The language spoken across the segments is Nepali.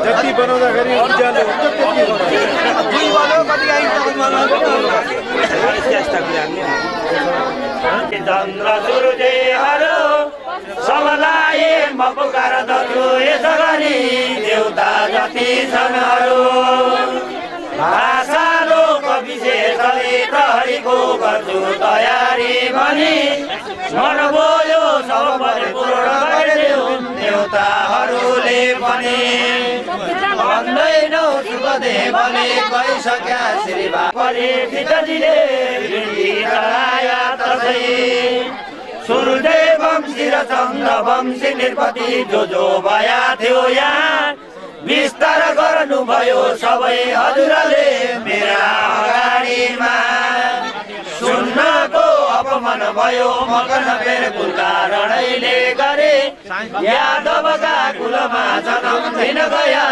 जति बनाउँदाखेरि उज्यालो हुन्छ त्यति दुई वालो कति चन्द्र सूर्यहरू सबलाई म पुकार दछु यसो गरी देउता जति छन् अरू भाषा लोक विशेषले प्रहरीको गर्छु तयारी भनी मन बोल्यो सब परिपूर्ण गरिदेऊ देउताहरूले पनि भन्दैनौ सुखदेवले गइसक्या श्रीबा परे पिताजीले चढाया तसै सूर्यदेव वंशी र चन्द्र वंशी निरपति जो भया थियो यहाँ विस्तार गर्नुभयो सबै हजुरले मेरा अगाडिमा सुन्नको अपमान भयो मकन फेर कुलकारणैले गरे यादवका कुलमा जन्म दिन गया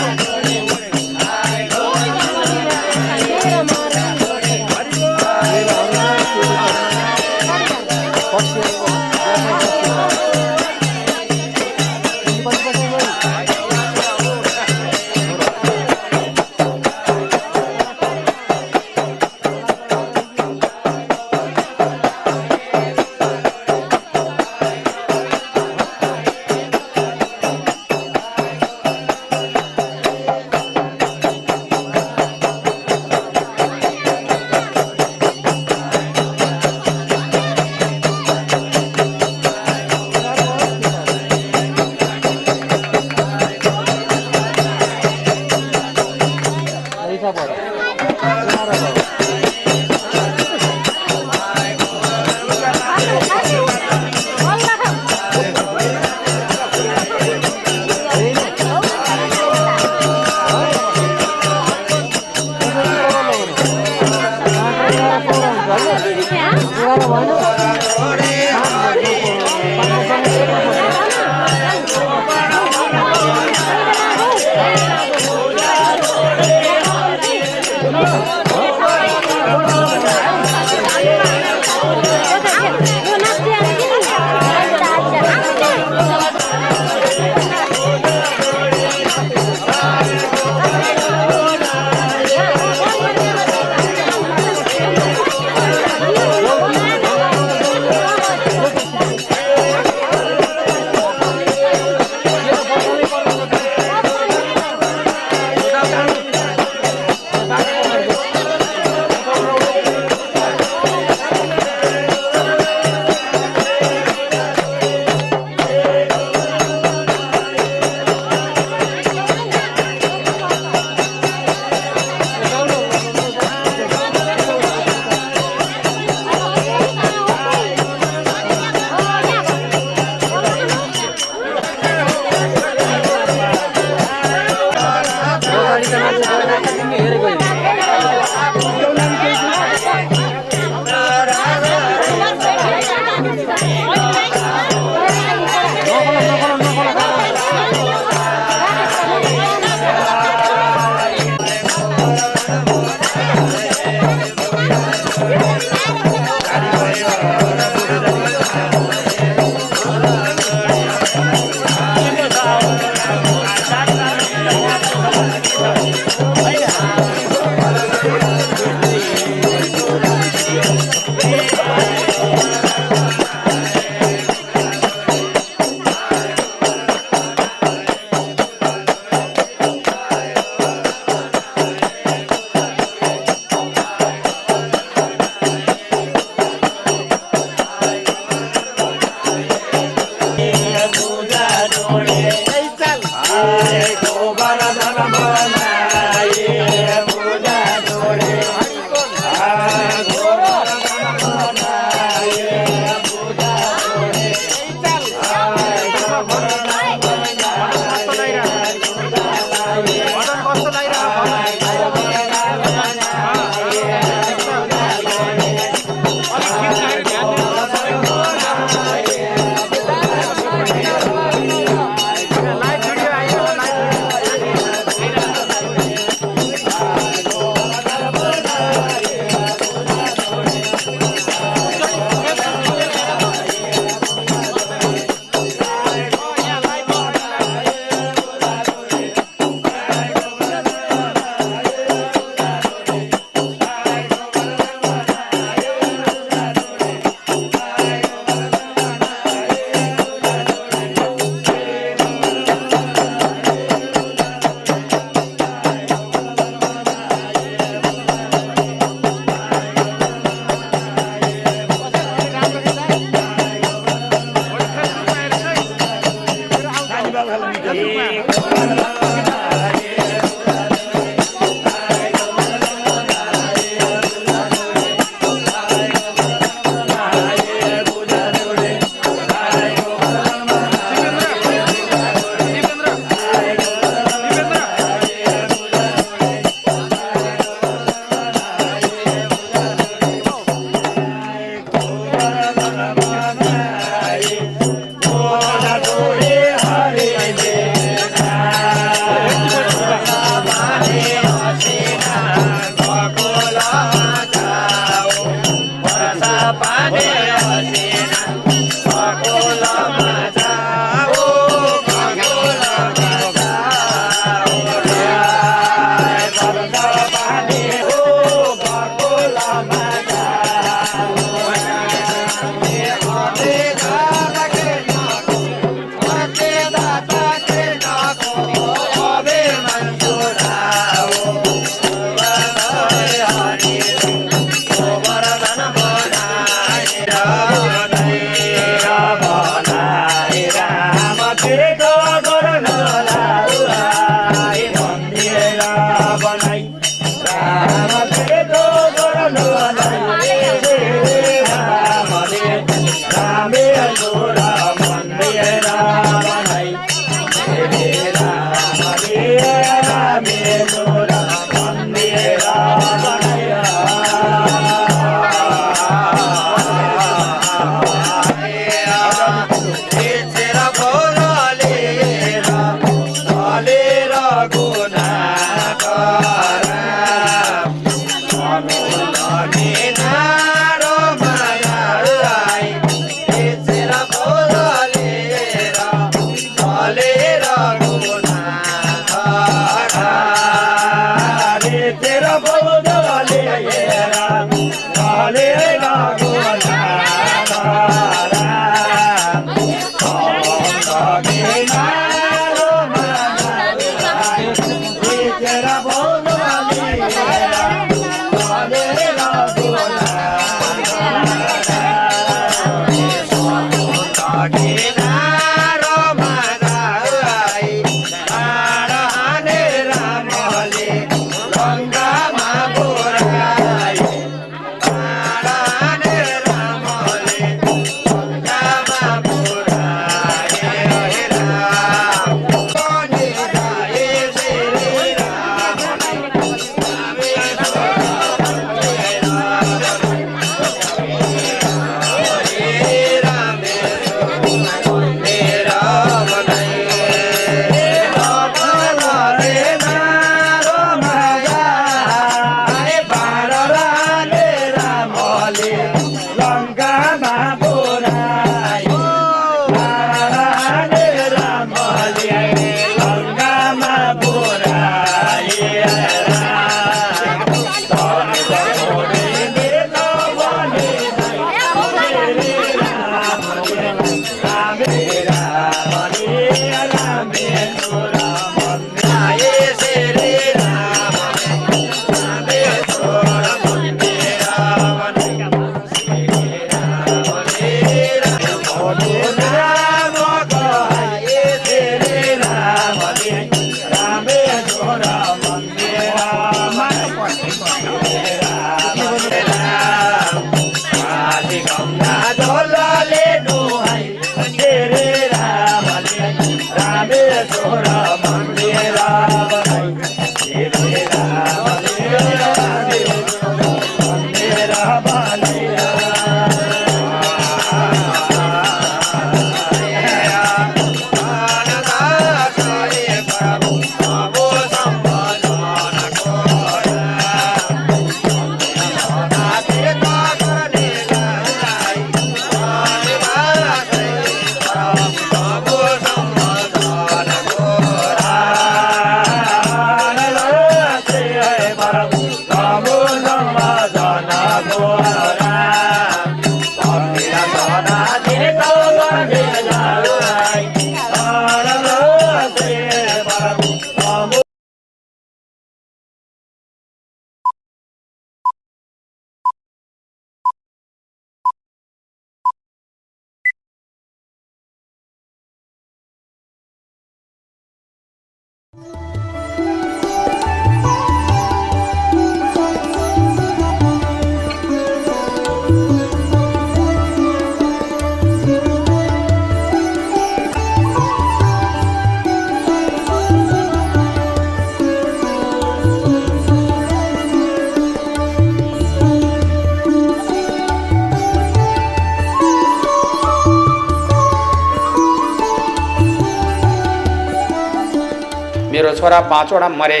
मेरो छोरा 5 वटा मरे,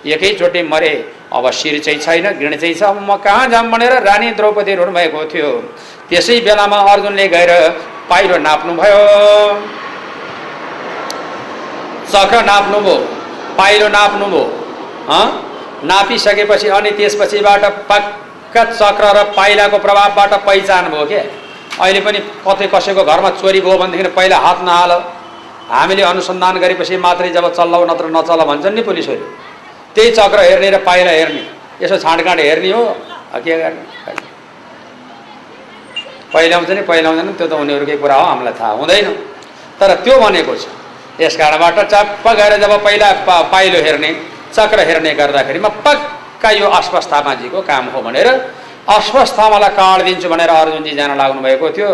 एकैचोटि मरे, अब शिर चाहिँ छैन, गिण चाहिँ छ, अब म कहाँ जाम भनेर रानी द्रौपदी रुनु भएको थियो। त्यसै बेलामा अर्जुनले गएर पाइलो नाप्नु भयो, चक्र नाप्नुभयो, पाइलो नाप्नुभयो। नापिसकेपछि अनि त्यसपछिबाट पक्का चक्र र पाइलाको प्रभावबाट पहिचान भयो के। अहिले पनि कतै कसैको घरमा चोरी भयो भनेदेखि पहिला हात नहाल, हामीले अनुसन्धान गरेपछि मात्रै जब चल्ला नत्र नचल भन्छन् नि पुलिसहरू। त्यही चक्र हेर्ने र पाइला हेर्ने, यसो छाँडकाँड हेर्ने हो, के गर्ने। पहिलाउँछ नि पहिलाउँदैन, त्यो त उनीहरूकै कुरा हो, हामीलाई थाहा हुँदैन। तर त्यो भनेको छ। यस कारणबाट चप्प गएर जब पहिला पाइलो हेर्ने, चक्र हेर्ने गर्दाखेरिमा पक्का यो अश्वत्थामाजीको काम हो भनेर अश्वत्थामालाई काँड दिन्छु भनेर अर्जुनजी जान लाग्नु भएको थियो।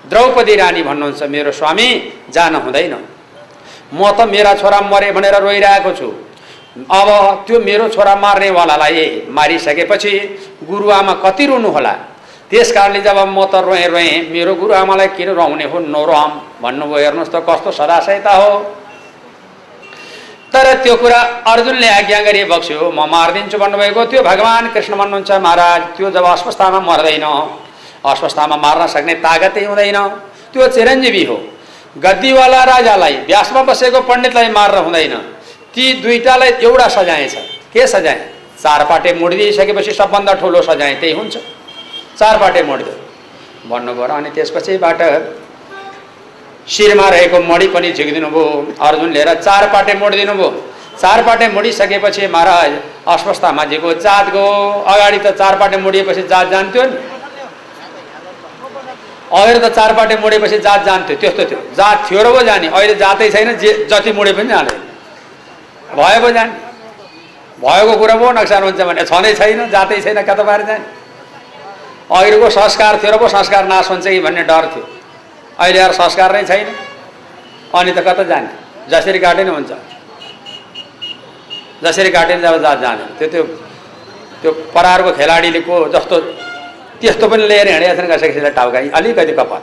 द्रौपदी रानी भन्नुहुन्छ, मेरो स्वामी जान हुँदैन, म त मेरा छोरा मरे भनेर रोइरहेको छु। अब त्यो मेरो छोरा मार्नेवालालाई मारिसकेपछि गुरुआमा कति रुनु होला। त्यस कारणले जब म त रोएँ, मेरो गुरुआमालाई किन रुवाउने हो, नरुवाम भन्नुभयो। हेर्नुहोस् त कस्तो सदाशयता हो। तर त्यो कुरा अर्जुनले आज्ञा गरी बक्स्यो, म मारिदिन्छु भन्नुभएको थियो। भगवान कृष्ण भन्नुहुन्छ, महाराज त्यो जब अश्वत्थामा मर्दैन, अश्वत्थामा मार्न सक्ने तागतै हुँदैन, त्यो चिरञ्जीवी हो। गद्दीवाला राजालाई, व्यासमा बसेको पण्डितलाई मार्न हुँदैन। ती दुईटालाई एउटा सजाय छ। के सजाय? 4 पाटे मोडिदिइसकेपछि सबभन्दा ठुलो सजाय त्यही हुन्छ, 4 पाटे मोडिदियो भन्नुभयो। अनि त्यसपछिबाट शिरमा रहेको मडी पनि झिकिदिनु भयो अर्जुनले, र 4 पाटे मोडिदिनु भयो। 4 पाटे मोडिसकेपछि महाराज अश्वत्थामाजीको जात गयो। अगाडि त 4 पाटे मोडिएपछि जात जान्थ्यो नि, अहिले त 4 पाटे मोडेपछि जात जान्थ्यो, त्यस्तो थियो। जात थियो र पो जाने, अहिले जातै छैन, जति मोडे पनि जाँदैन। भयो पो जाने, भएको कुरा पो नोक्सान हुन्छ भने छँदै छैन, जातै छैन, कता बाहिर जाने। अहिलेको संस्कार थियो र पो संस्कार नाश हुन्छ कि भन्ने डर थियो, अहिले यार संस्कार नै छैन, अनि त कता जाने। जसरी काटे नि हुन्छ, जसरी काटे नि जब जात जाँदैन। त्यो परारको खेलाडीले को जस्तो त्यस्तो पनि लिएर हिँडेका छन्, कसैले टाउकाई अलिकति कपाल,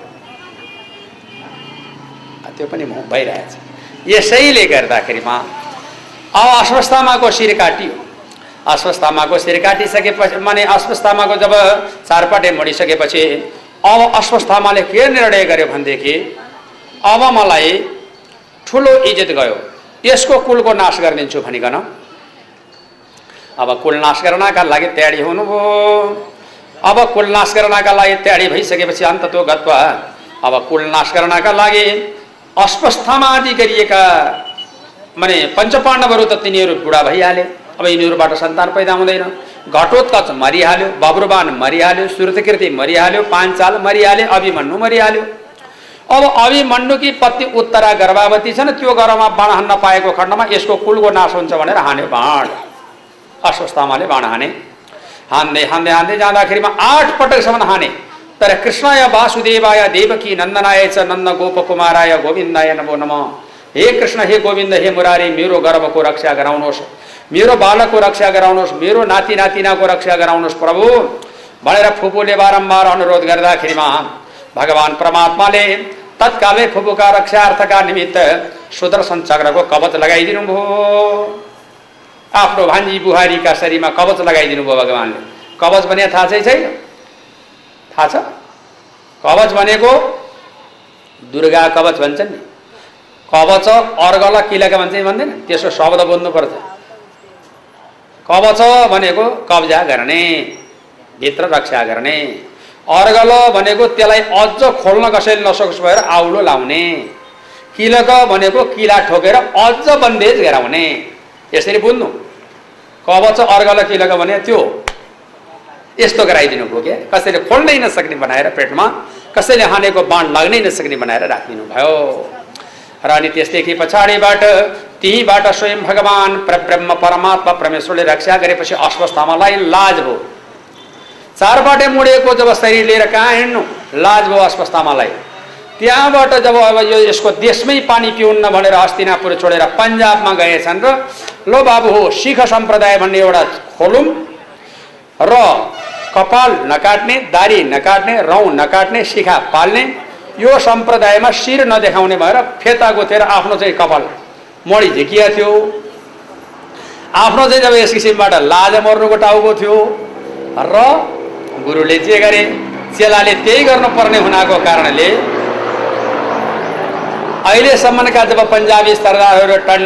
त्यो पनि भइरहेछ। यसैले गर्दाखेरिमा अब अश्वत्थामाको शिर काटियो। अश्वत्थामाको शिर काटिसकेपछि माने अश्वत्थामाको जब 4 पाटे मोडिसकेपछि अब अश्वत्थामाले के निर्णय गर्यो भनेदेखि, अब मलाई ठुलो इज्जत गयो, यसको कुलको नाश गरिदिन्छु भनिकन अब कुल नाश गर्नका लागि तयारी हुनुभयो। अब कुल नाश गर्नका लागि तयारी भइसकेपछि अन्ततो गत्वा अब कुल नाश गर्नका लागि अश्वत्थामादि गरिएका माने पञ्चपाण्डवहरू त तिनीहरू बुढा भइहाले, अब यिनीहरूबाट सन्तान पैदा हुँदैन। घटोत्कच मरिहाल्यो, बब्रुवान मरिहाल्यो, सुरतकीर्ति मरिहाल्यो, पाञ्चाल मरिहाल्यो, अभिमन्यु मरिहाल्यो। अब अभिमन्युकी पत्नी उत्तरा गर्भवती छन्, त्यो गर्भमा बाण हान्न पाएको खण्डमा यसको कुलको नाश हुन्छ भनेर हान्यो बाण। अश्वत्थामाले बाण हाने, हान्दै हान्दै हान्दै जाँदाखेरिमा 8 पटकसम्म हाने। तर कृष्णाय वासुदेवाय देवकी नन्दनाय च नन्द गोप कुमाराय गोविन्दाय नमो नमः। हे कृष्ण, हे गोविन्द, हे मुरारी, मेरो गर्भको रक्षा गराउनुहोस्, मेरो बालकको रक्षा गराउनुहोस्, मेरो नाति नातिनाको रक्षा गराउनुहोस् प्रभु भनेर फुपूले बारम्बार अनुरोध गर्दाखेरिमा भगवान परमात्माले तत्कालै फुपूका रक्षार्थका निमित्त सुदर्शन चक्रको कवच लगाइदिनु भयो। आफ्नो भान्जी बुहारीका शरीरमा कवच लगाइदिनु भयो भगवानले। कवच भने थाहा छैन? थाहा छ? कवच भनेको दुर्गा कवच भन्छन् नि, कवच अर्गल किलका भन्छ भन्दैन, त्यसको शब्द बोल्नुपर्छ। कवच भनेको कब्जा गर्ने, भित्र रक्षा गर्ने। अर्गल भनेको त्यसलाई अझ खोल्न कसैले नसकोस् भएर आउलो लाउने। किलक भनेको किला ठोकेर अझ बन्देज गराउने। यसरी बुझ्नु। कवच अर्गल किलक भने त्यो यस्तो गराइदिनु भयो क्या, कसैले खोल्नै नसक्ने बनाएर पेटमा, कसैले हानेको बाण लाग्नै नसक्ने बनाएर राखिदिनु भयो। र अनि त्यसदेखि पछाडिबाट त्यहीबाट स्वयं भगवान परब्रह्म परमात्मा परमेश्वरले रक्षा गरेपछि अश्वत्थामालाई लाज भयो। 4 पाटे मोडिएको जब शरीर लिएर कहाँ हिँड्नु, लाज भयो अश्वत्थामालाई। त्यहाँबाट जब अब यो यसको देशमै पानी पिउन्न भनेर हस्तिनापुर छोडेर पन्जाबमा गएछन् र लो बाबु हो सिख सम्प्रदाय भन्ने एउटा खोलुम र कपाल नकाट्ने, दारी नकाट्ने, रौँ नकाट्ने, शिखा पाल्ने, यो सम्प्रदायमा शिर नदेखाउने भएर फेता गोथेर आफ्नो चाहिँ कपाल मडी झिकिया थियो। आफ्नो चाहिँ जब यस किसिमबाट लाज मर्नुको टाउको थियो र गुरुले जे गरे चेलाले त्यही गर्नुपर्ने हुनाको कारणले अहिलेसम्मका जब पन्जाबी सरदारहरू टन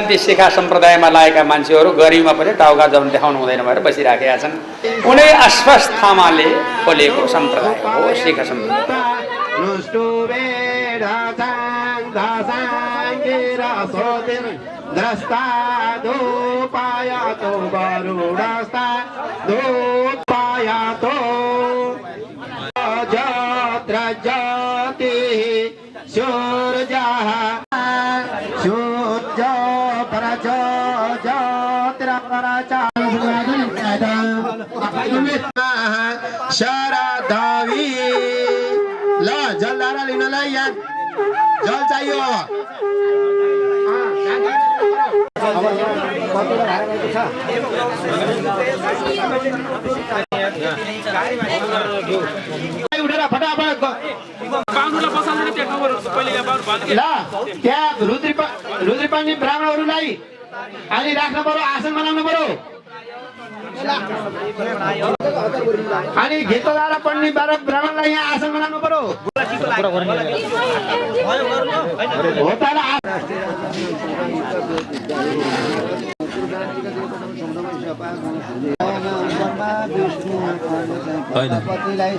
ती शिखा सम्प्रदायमा लागेका मान्छेहरू गरिबमा पनि टाउका जब देखाउनु हुँदैन भनेर बसिराखेका छन्। उनै अश्वत्थामाले खोलेको सम्प्रदाय हो शिख सम्प्रदाय। द्रष्टा दो पाया तो बरुड़स्ता दो पाया तो जत्र ज्योति सूर्य सूर्य परज ज्योतिर परच शरदवी ल जलधारा लिनलाई यहाँ जल चाहियो। उठेर फटाफट ल त्यहाँ रुद्री ब्राह्मणहरूलाई अलि राख्नु पर्यो, आसन बनाउनु पर्यो अनि गीत गाएर पढ्ने ब्राह्मणलाई यहाँ आसन बनाउनु पर्यो।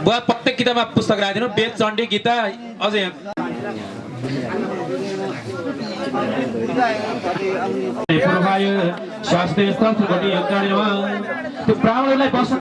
बुवा प्रत्येक किताबमा पुस्तक राखिदिनु, वेद चण्डी गीता अझै स्वास्थ्य त्यो ब्राह्मणलाई बस्नु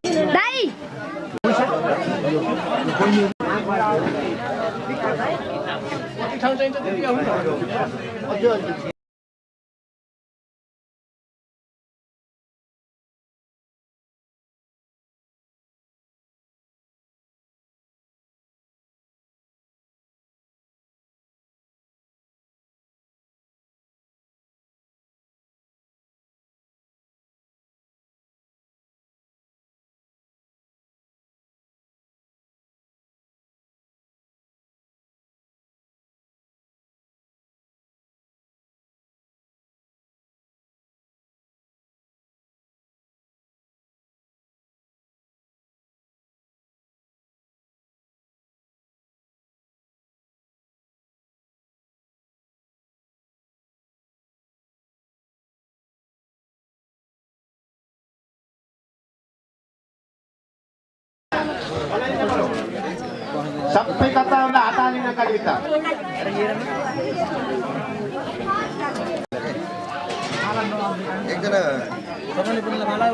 सबै कताहरूलाई हात हालिन कविता एकजना माला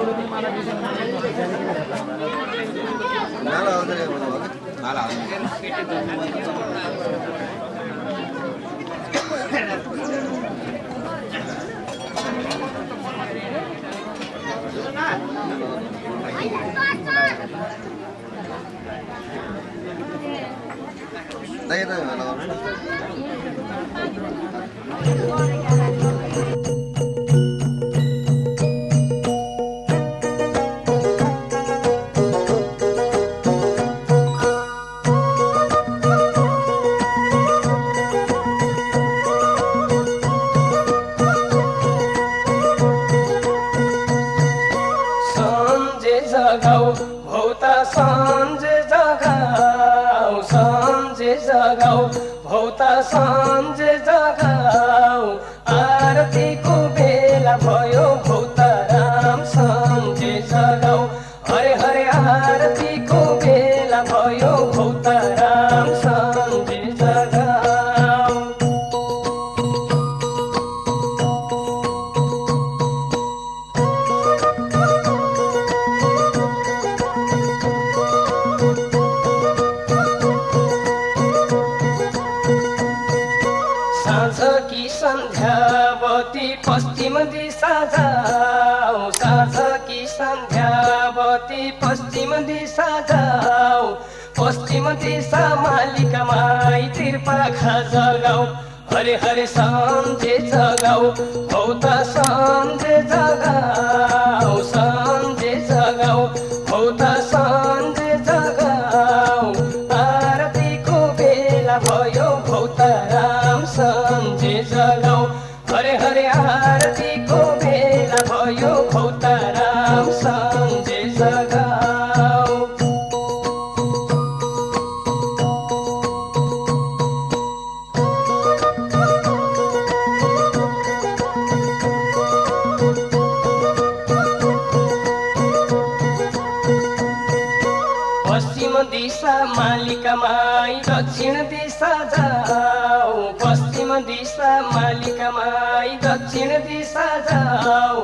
पश्चिम दिशा मालिका माई तिरपाखा जगाऊ हरे हरे सन्जे जगाऊ भौता सन्जे जगाऊ सन्जे जगाऊ भौता सन्जे जगाऊ आरतीको बेला भयो भौता राम सन्जे जगाऊ हरे हरे आरतीको बेला भयो मालिका माई दक्षिण दिशा जाऊ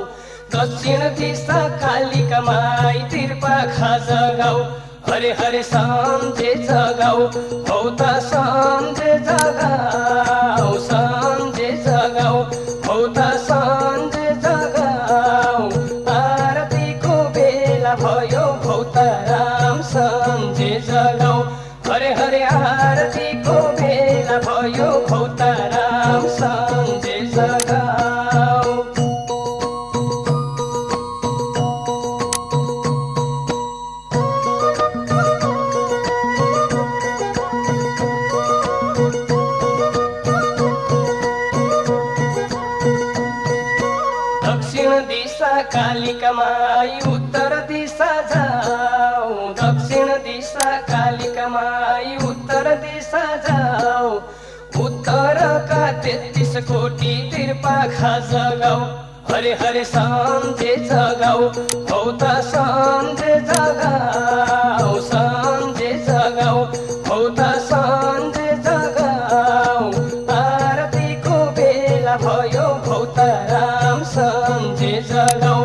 दक्षिण दिशा कालिका माई तिर्पाखा जगाऊ हरे हरे सम्झे जगाऊ भौता सम्झे जगाऊ सम्झे जगाऊ भौता सम्झे जगाऊ आरतीको बेला भयो भौता राम सम्झे जगाऊ हरे हरे आरतीको बेला भयो भौता राम सम्झे जगाऊ कालिका माई उत्तर दिशा जाऊ दक्षिण दिशा कालिका माई उत्तर दिशा जाऊ उत्तर का 33 कोटी तिर्पाखा जगाऊ हरे हरे सम्झे जगाऊ भौता सम्झे जगाऊ सम्झे जगाऊ भौता सम्झे जगाऊ आरतीको बेला भयो भौता राम सम्झे जगाऊ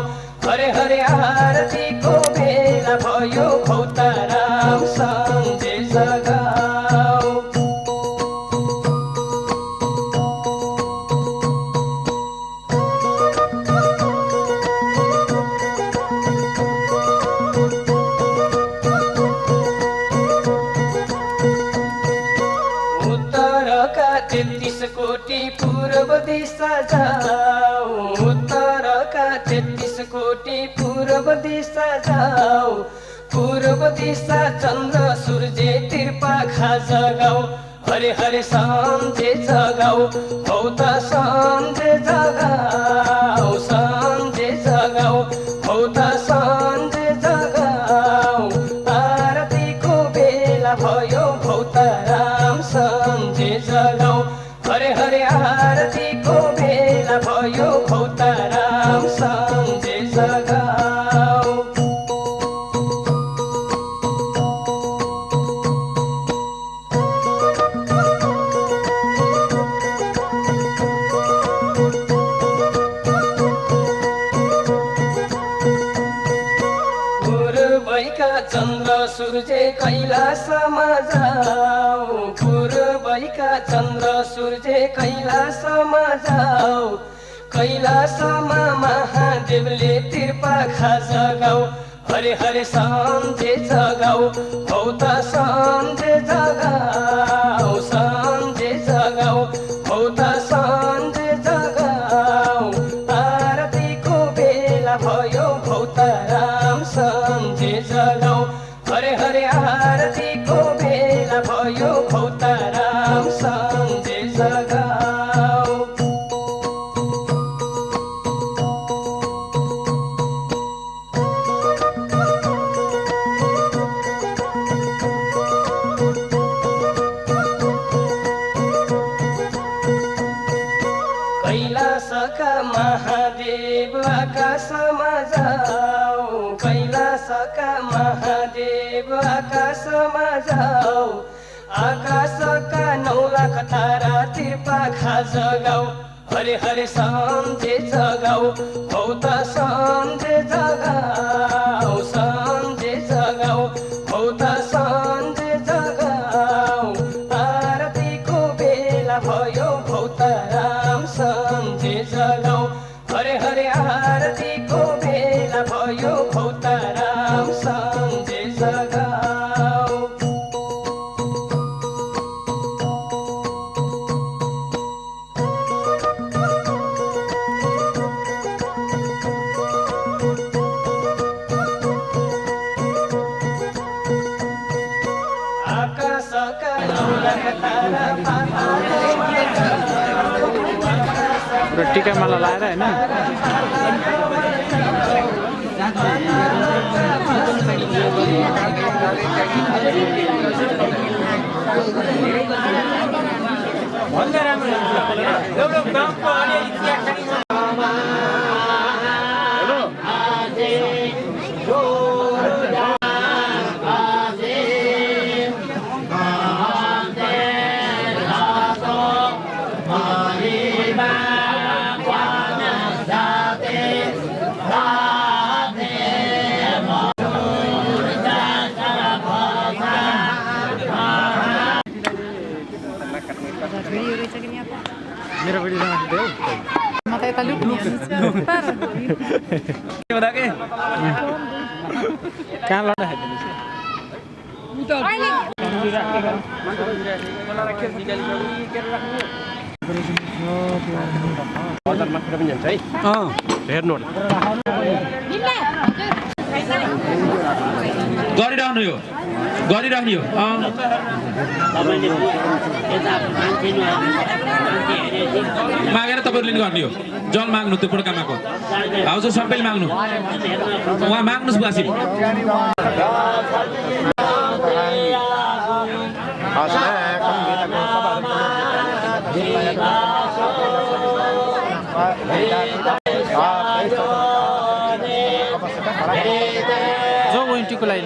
हरे हरे आरतीको बेला भयो भौता राम सम्झे जगाऊ उत्तरका 33 कोटी पूर्व दिशा जाऊ उत्तरका 33 कोटी पूर्व दिशा जाऊ पूर्व दिशा चन्द्र सूर्य तिर्पाखा जगाऊ हरे हरे सम्झे जगाऊ भौता सम्झे जगाऊ सम्झे जगाऊ भौता सम्झे जगाऊ आरतीको बेला भयो भौता राम सम्झे जगाऊ हरे हरे आरतीको बेला भयो भौता राम सम्झे जगाऊ पूर्वैका चन्द्र सूर्य कैलासमा जाऊ पूर्वैका चन्द्र सूर्य कैलासमा जाऊ कैलासमा महादेवले तिर्पाखा जगाऊ हरे हरे सम्झे जगाऊ भौता सम्झे जगाऊ सम्झे जगाऊ भौता सम्झे जगाऊ आरतीको बेला भयो भौता राम सम्झे जगाऊ हरे हरे आरतीको बेला भयो भौता राम सम्झे जगाऊ कैलासका महादेव आकाशमा जाऊ कैलासका महादेव आकाशमा जाऊ आकाशका 9 लाख तारा तिर्पाखा जगाऊ हरे हरे सम्झे जगाऊ भौता सम्झे जगाऊ सम्झे जगाऊ भौता सम्झे जगाऊ आरतीको बेला भयो भौता राम सम्झे जगाऊ हरे हरे आरतीको बेला भयो भौता राम सम्झे जगाऊ आकाशका 9 लाख तारा टिका माला लाएर हैन भन्दा राम्रो एउटा गाउँको अलिअलि चिया खाने Hare कहाँ लड्दा गरिरहनु यो गरिरहने हो मागेर तपाईँहरूले नि गर्ने हो जल माग्नु त्यो पुड्कामाको भाउजू सबैले माग्नु उहाँ माग्नुहोस् बुवासी जो वाइन्टीको लागि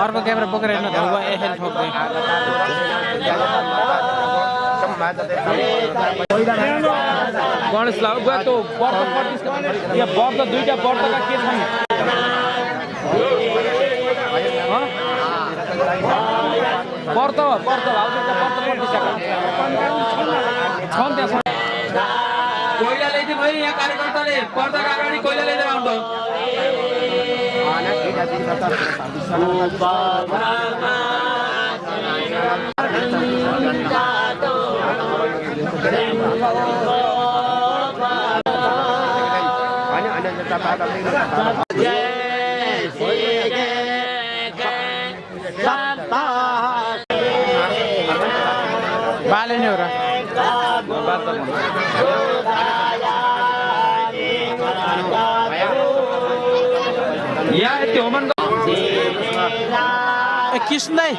अर्को क्यामेरा बोकेर हेर्नु धुवा एफएल ठोक्दै गणेश लाउ गयो त्यो व्रत प्रतिष्ठा यहाँ व्रत दुईटा व्रतका के छन् व्रत भाउजूका व्रत प्रतिष्ठा छन् त्यहाँ कोइला ल्याइदिनु भयो यहाँ कार्यकर्ताले पर्दाका अगाडि कोइला ल्याइदिएर आउनु बाले नै हो र यहाँ त्यो होमन ए किस्दै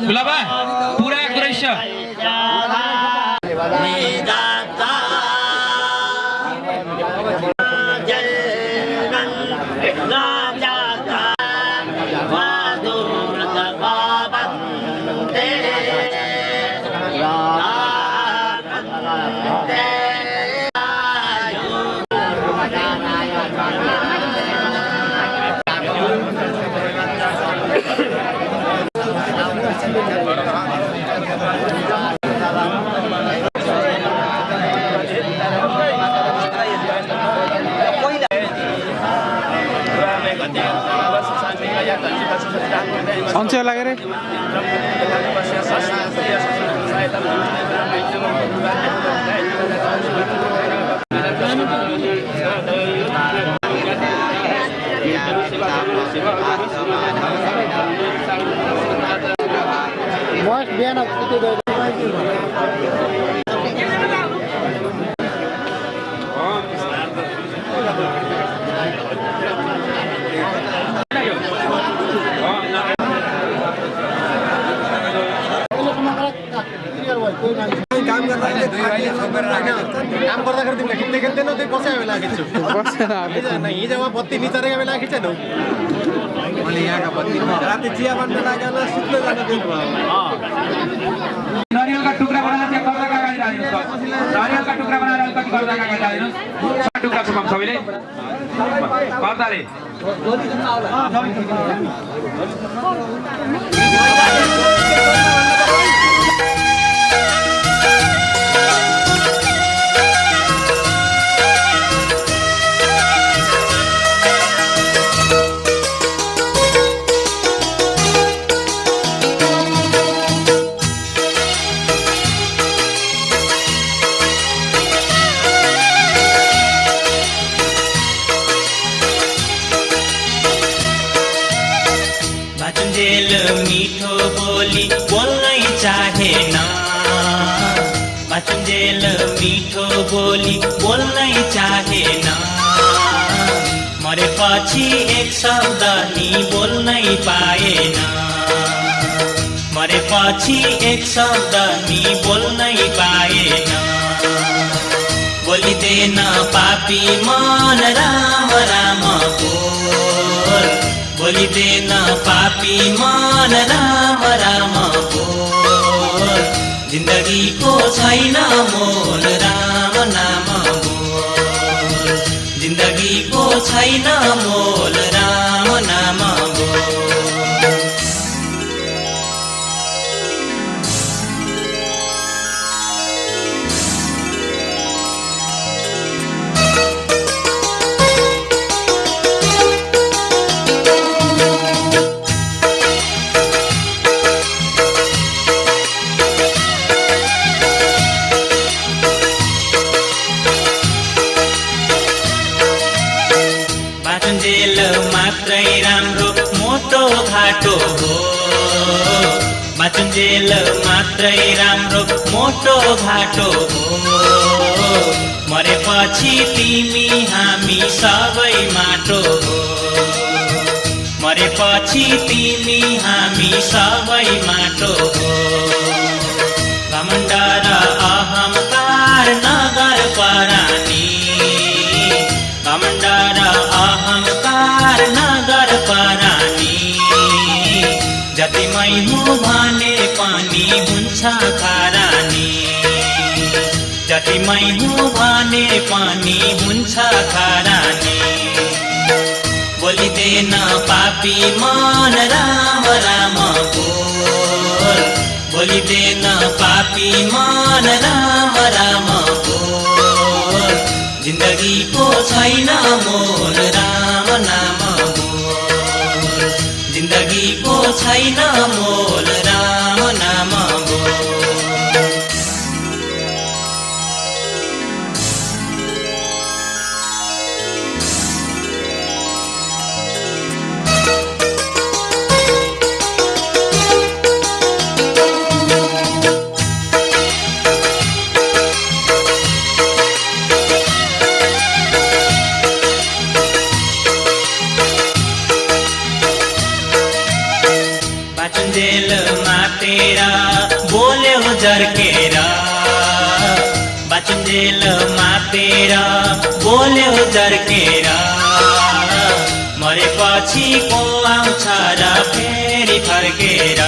गुलाबा पुरा कुरैश सन्चय लागेर काम गर्दाखेरि तिमीले खिच्दै खेल्दैनौ त्यो बसेको बेला खिच्छु हिजोमा बत्ती निचरेको बेला खिचेनौ मैले यहाँका बत्ती राति चिया बन्द लागेर सुत्न जानु दिनु नारियलका टुक्रा बनाएर त्यहाँ पर्दाका अगाडि राख्दिनुहोस् नारियलका टुक्रा बनाएर अलिकति पर्दाका अगाडि राख्दिनुहोस् टुक्रा छुपाउँ सबैले पर्दाले बाँचुन्जेल मिठो बोली बोल्नै चाहेन, मरेपछि एक शब्द नि बोल्नै पाएन, मरेपछि एक शब्द नि बोल्नै पाएन। बोलिदेन पापी मन राम राम बोल, बोलिदेन पापी मन राम राम बोल, जिन्दगीको छैन मोल राम नाम बोल, जिन्दगीको छैन मोल राम नाम बोल। बाँचुन्जेल मात्रै राम्रो मोटो घाटो हो, बाँचुन्जेल मात्रै राम्रो मोटो घाटो हो, मरेपछि तिमी हामी सबै माटो हो, मरेपछि तिमी हामी सबै माटो हो। घमण्ड र अहंकार नगर परानी, घमण्ड र अहंकार नगर परानी, जति मै हुँ भने पनि हुन्छ खरानी, जति मै हुँ भने पनि हुन्छ खरानी। बोलिदेन पापी मन राम राम बोल, बोलिदेन पापी मन राम राम बोल, जिन्दगीको छैन मोल राम नाम बोल, जिन्दगीको छैन मोल राम नाम बोल। बाँचुन्जेल मातेर बोल्यो जर्केर, बाँचुन्जेल मातेर बोल्यो जर्केर, मरेपछि को आउँछ र फेरि फर्केर,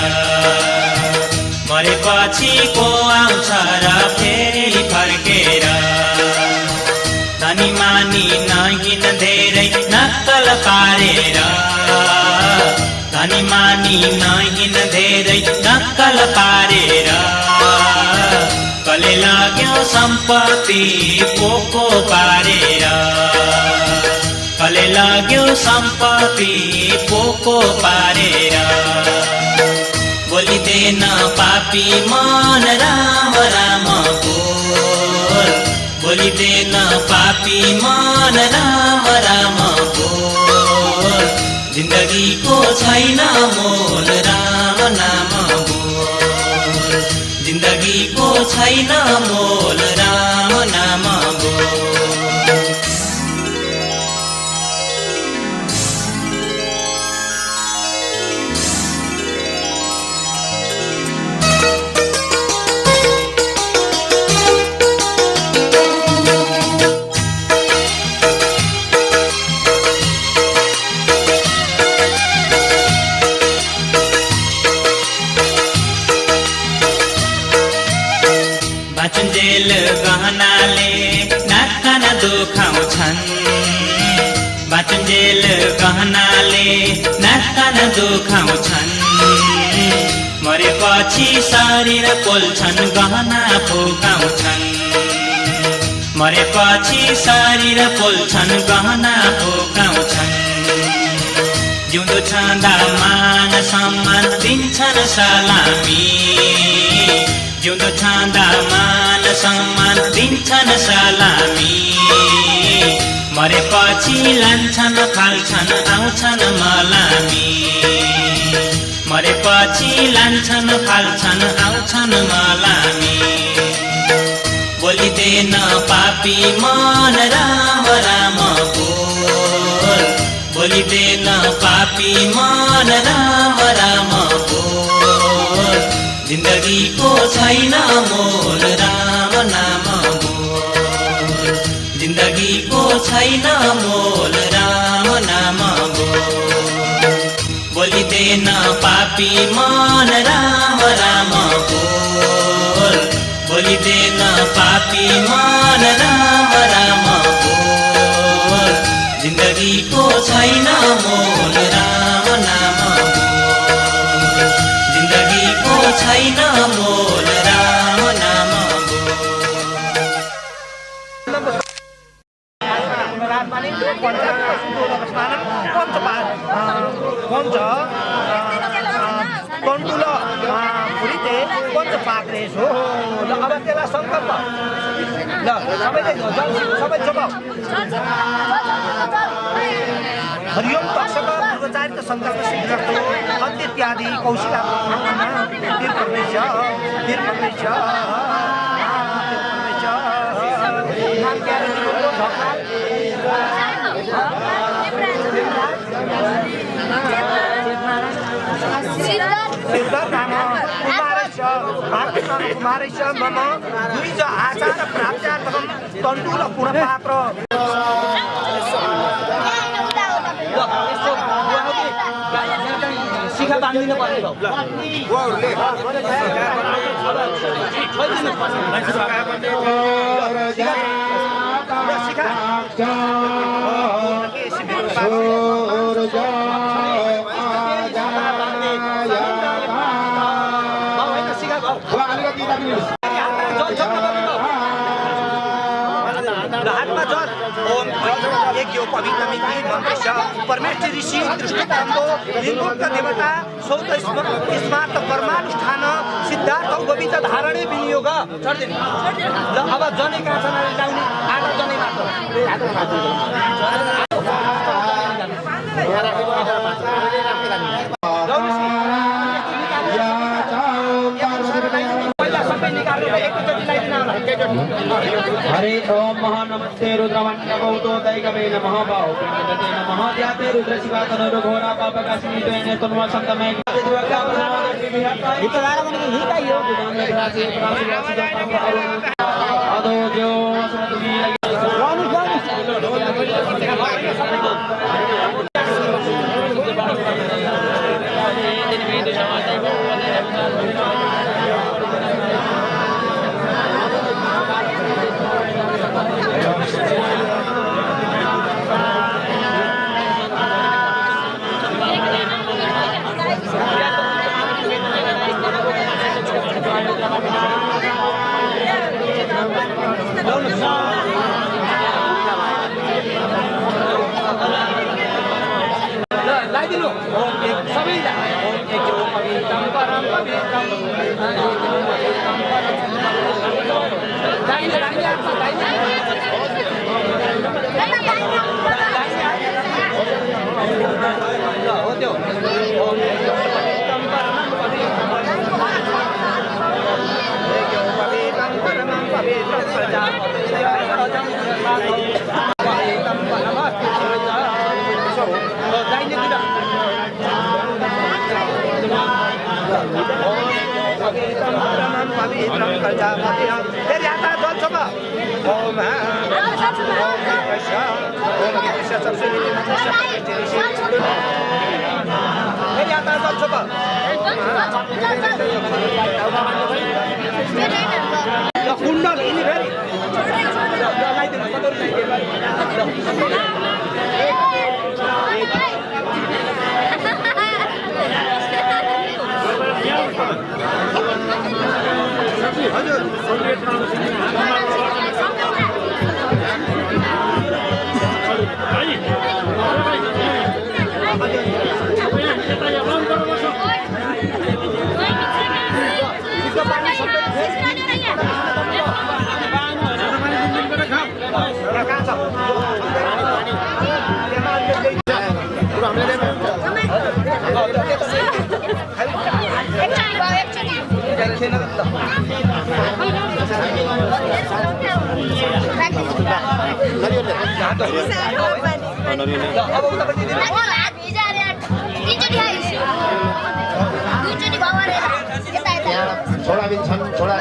मरेपछि को आउँछ र फेरि फर्केर। धनी मानी नहिन धेरै नक्कल पारेर, धनी मानी नहिन धेरै नक्कल पारेर, कले लाग्यो सम्पत्ति पोको पारेर, कले लाग्यो सम्पत्ति पोको पारेर। बोलिदेन पापी मन राम राम बोल, बोलिदेन पापी मन राम राम बोल, जिन्दगीको छैन मोल राम नाम बोल, जिन्दगीको छैन मोल राम नाम बोल। बाँचुन्जेल गहनाले नाक दुखाउँछन्, बाँचुन्जेल गहनाले नाक दुखाउँछन्, मरेपछि शरीर पोल्छन् गहना फुकाउँछन्, मरेपछि शरीर पोल्छन् गहना फुकाउँछन्। जिउँदो छँदा मान सम्मान दिन्छन् सलामी, जिउँदो छँदा मान सम्मान दिन्छन् सलामी, मरेपछि लान्छन् फाल्छन् आउँछन् मलामी, मरेपछि लान्छन् फाल्छन् आउँछन् मलामी। बोलिँदैन पापी मन राम राम बोल बोलिँदैन पापी मन राम राम बोल जिन्दगीको छैन मोल राम नाम बोल जिन्दगीको छैन मोल राम नाम बोल बोलिँदैन पापी मन राम राम बोल बोलिँदैन पापी मन राम राम बोल जिन्दगीको छैन मोल राम नाम बोल जिन्दगीको छैन मोल राम नाम अब त्यसलाई सङ्कल्प ल सबै जवाब हरिओम तक्षक पूर्वचारित सङ्कल्प सिद्धिरस्तो अन्त्य इत्यादि कौशिला कुमारैश मम द्विज आचार प्राप्त्यार्थं तण्डुल गुणपात्र शिखा बाँधिदिनु पर्ने हातमा जल ओम एक यो पवित्र मिति मन्त्र परमेश्वर ऋषि दृष्टिकान्तो लिङ्गोक्त देवता सौत स्मार्त कर्मानुष्ठान सिद्धार्थ गोविन्द धारणे विनियोग चढ्दैन ल अब जनै काँचनाले लाउने आटा जनै मात्र हरे ओम महानमस्ते रुद्रवन्य भौतो दैगवे नमः भाव प्रणते नमः ध्याते रुद्र शिवा तनोर घोरा पापकाशिनी तोयने तन्वा संतमे दिवका अदो जो असमतमी एकछिन छोराबिन छन् छोरा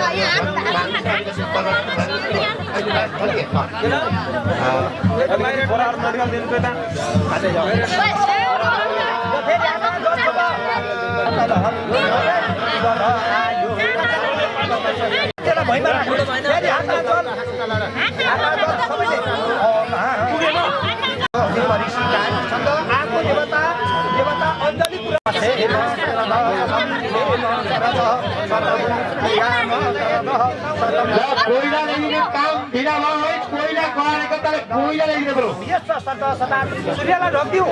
कोइला ल्याइदिने काम ढिला भयो है कोइला गराएको तर कोइला ल्याइदिनु पर्यो सूर्यलाई ढोकिदिउ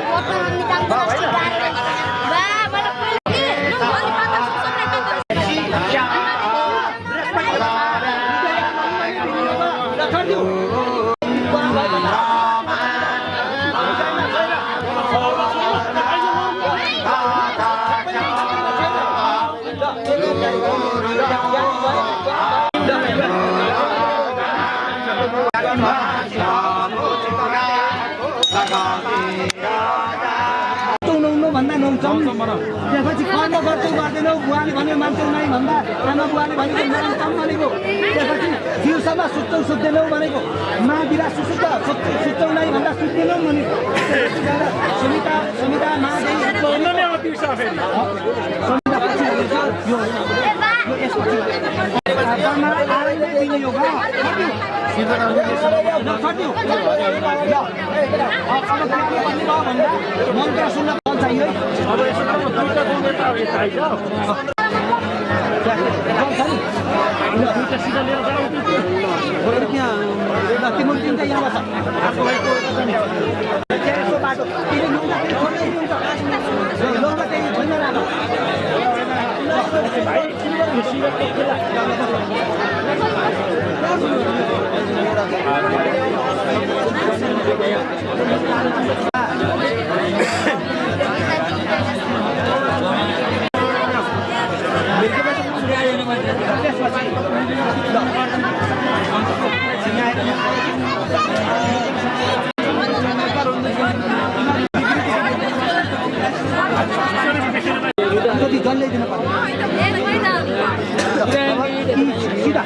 त्यसपछि कर्म गर्छौ गर्दैनौ बुवाले भन्यो मान्छौ नै भन्दा आमा बुवाले भनेको नराम भनेको त्यसपछि दिउँसोमा सुत्छौ सुत्दैनौ भनेको मा बिरा सुत्छौ नै भन्दा सुत्दैनौ भनेको सुमिता मा मन्त्र सुन्न चाहियो अब यसो दुईटा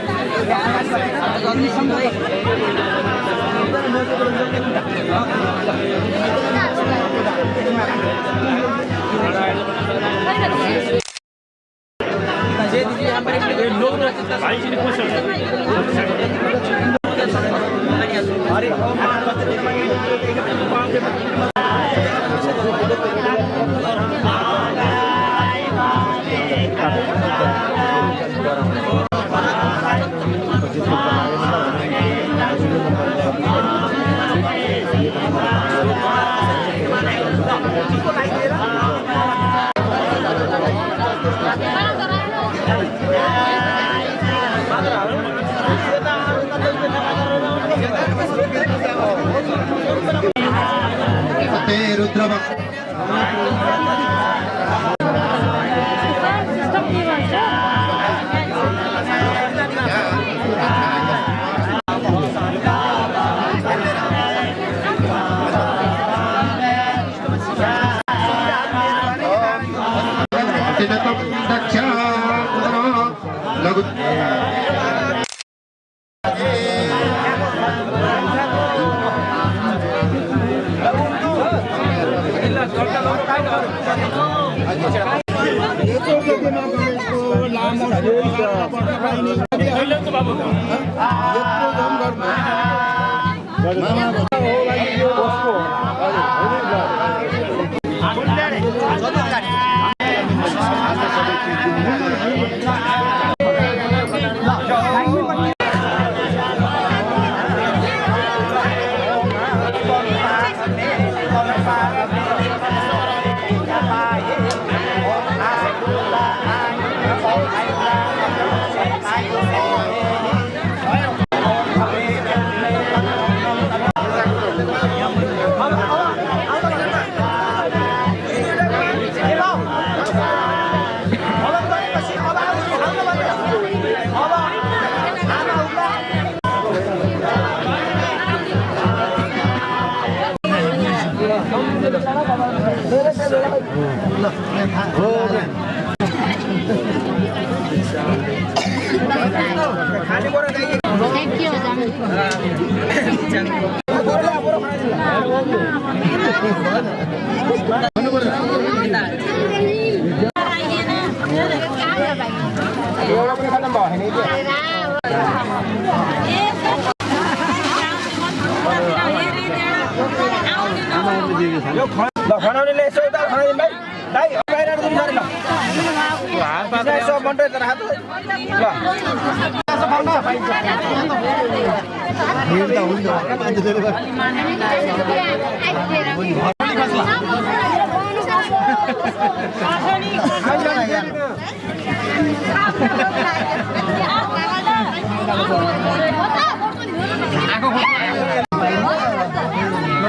खनाउनेले यसो यता खनाइदिनु भाइ दाइ बाहिर दिनु सरी ल यसो मन्टो यता हात ल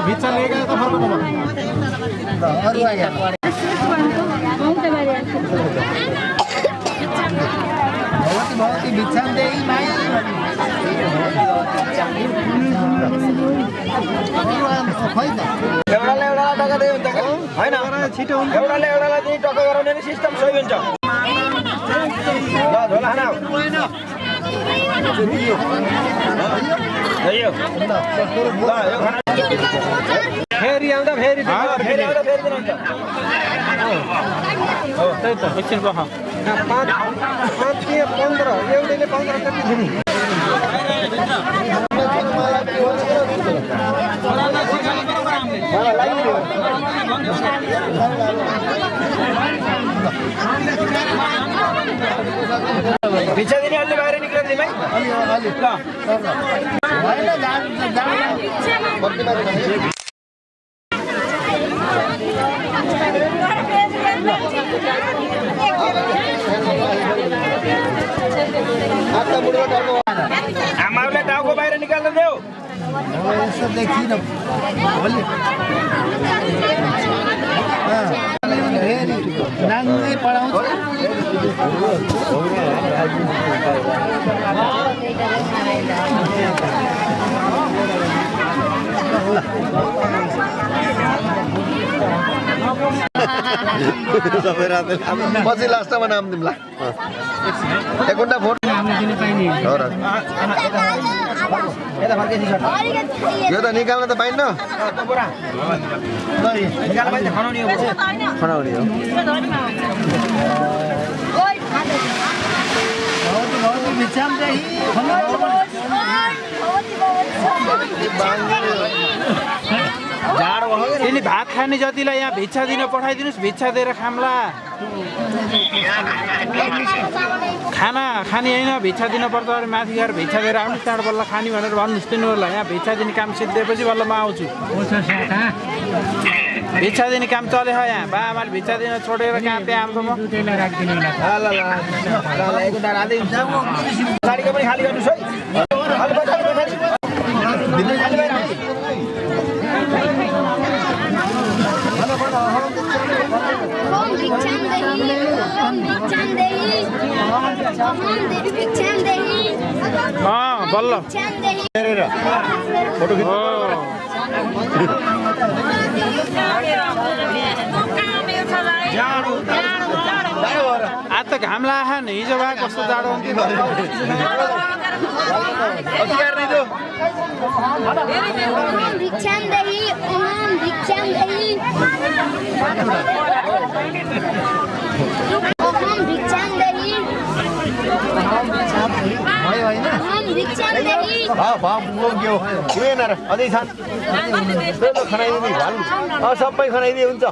भिक्षा लिएर त फर्कनु भयो अरु आयो भगवती भिक्षा देई माई एउटाले टका दियो हुन्छ हैन छिटो हुन्छ एउटाले चाहिँ टका गराउने नि सिस्टम सही हुन्छ ल झोला खाना यो फेरि आउँदा फेरि दिनुहुन्छ हो त्यही त एकछिन बख 5 के 15 एउटैले 15 कति दिनु भिक्षा दिनेहरूले बाहिर निक्लिदिनु भाइ आमाले टाउको बाहिर निकाल्न देऊ यसो देखिन भोलि नाङ्गै पढाउँछ पछि लास्टमा नाम दिउँला एक घन्टा फोटो यो त निकाल्न त पाइन्न खनाउने हो यसले भात खाने जतिलाई यहाँ भिक्षा दिन पठाइदिनुहोस् भिक्षा दिएर खाम्ला खाना खाने होइन भिक्षा दिन पर्छ अरे माथि गएर भिक्षा दिएर आउनुहोस् त्यहाँबाट बल्ल खाने भनेर भन्नुहोस् तिनीहरूलाई यहाँ भिक्षा दिने काम सिद्धिएपछि बल्ल म आउँछु भिक्षा दिने काम चले यहाँ बा आमाले भिक्षा दिन छोडेर कहाँ त्यहाँ आउँछ म गाडीको पनि खाली गर्नुहोस् है बल्ल फोटो आज त घाम लाग्यो नि हिजो भए कस्तो जाडो हुन्थ्यो अझै छन् सबै खनाइदिए हुन्छ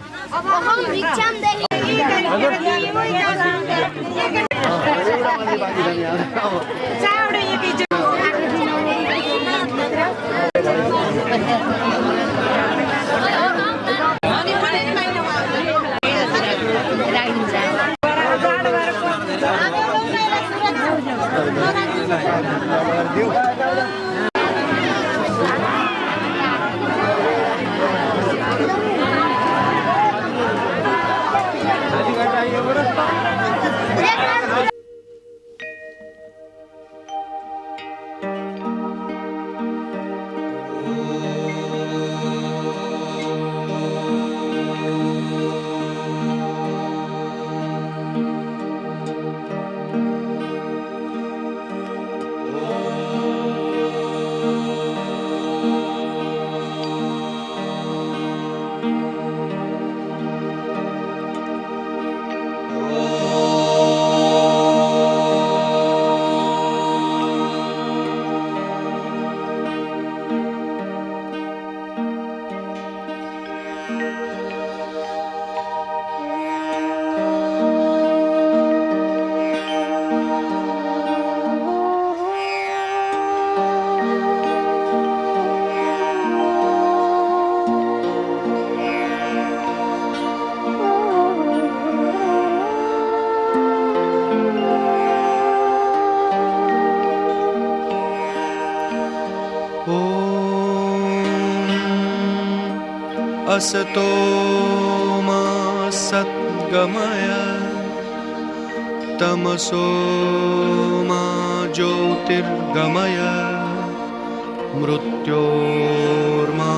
असतो मा सद्गमय तमसो मा ज्योतिर्गमय मृत्योर्मा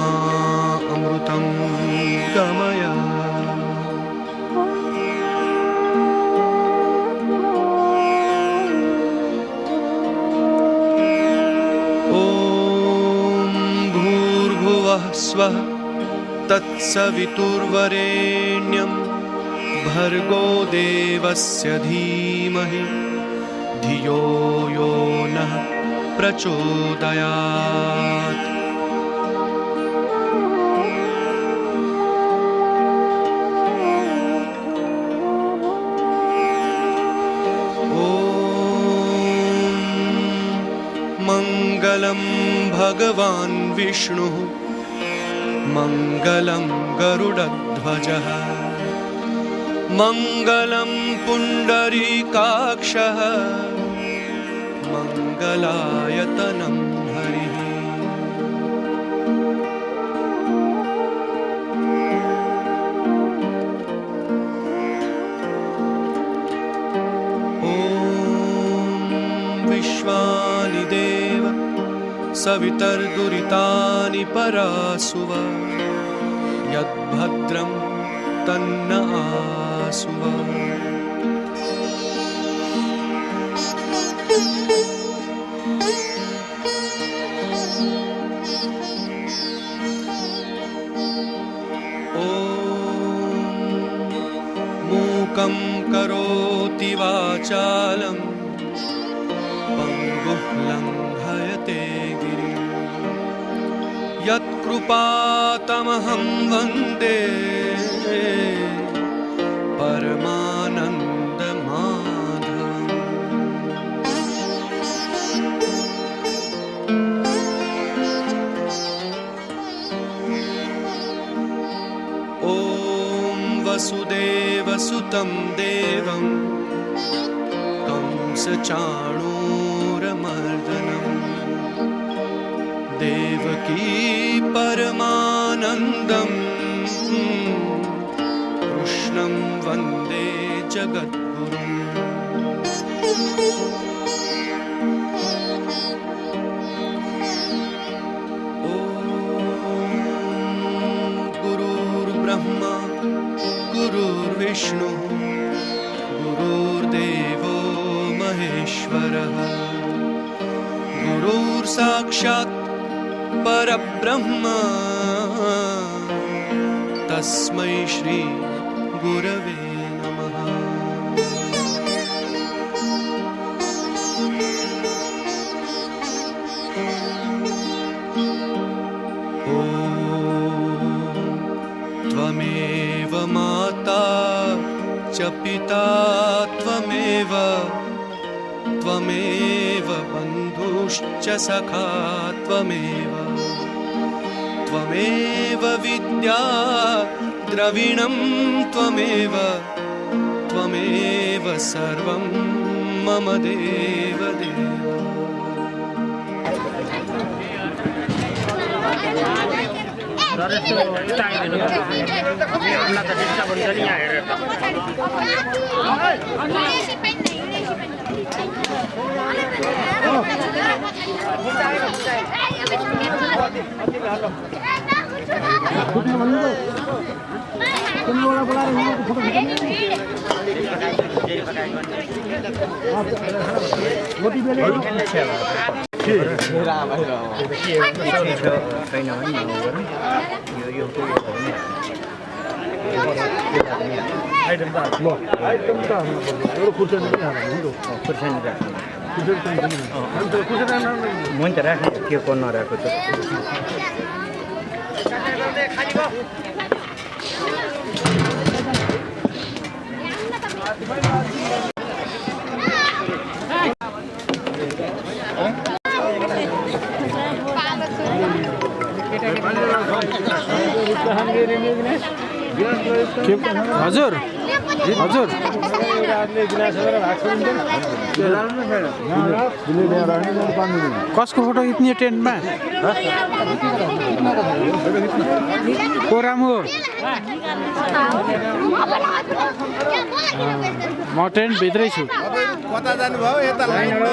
अमृतं गमय ॐ भूर्भुवः स्वः तत्सवितुर्वरेण्यं भर्गो देवस्य धीमहि धियो यो नः प्रचोदयात् ॐ मङ्गलं भगवान् विष्णुः मङ्गलं गरुडध्वजः मङ्गलं पुण्डरीकाक्षः मङ्गलायतनं हरिः ॐ विश्वानि देव सवितर्दुरितानि परासुव यद्भद्रं तन्न आसुव ॐ मूकं करोति वाचालं पङ्गुः लङ्घयते गिरिं यत्कृपातमहं वन्दे परमानन्दमाधवम् ॐ वसुदेवसुतं देवं कंसचाणूरमर्दनं देवकी परमानन्दं कृष्णं वन्दे जगद्गुरुम् ॐ गुरुर्ब्रह्मा गुरुर्विष्णुः गुरुर्देवो महेश्वरः गुरुर्साक्षात् परब्रह्म तस्मै श्री गुरवे नमः। ॐ त्वमेव माता च पिता त्वमेव त्वमेव बन्धुश्च सखा त्वमेव त्वमेव विद्या द्रविणं त्वमेव त्वमेव सर्वं मम देवदेव। हजुर हजुर कसको फोटो खिच्ने टेन्टमा कोराम हो म टेन्ट भित्रै छु कता जानुभयो यता लाइनमा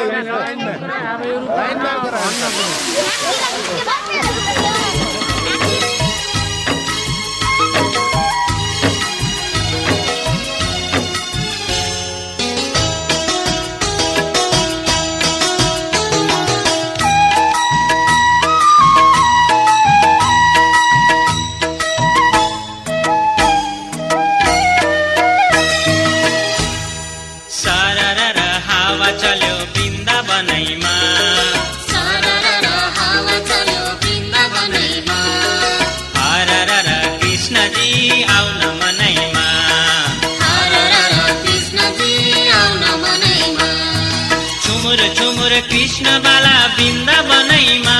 कृष्ण बाला वृन्दावनैमा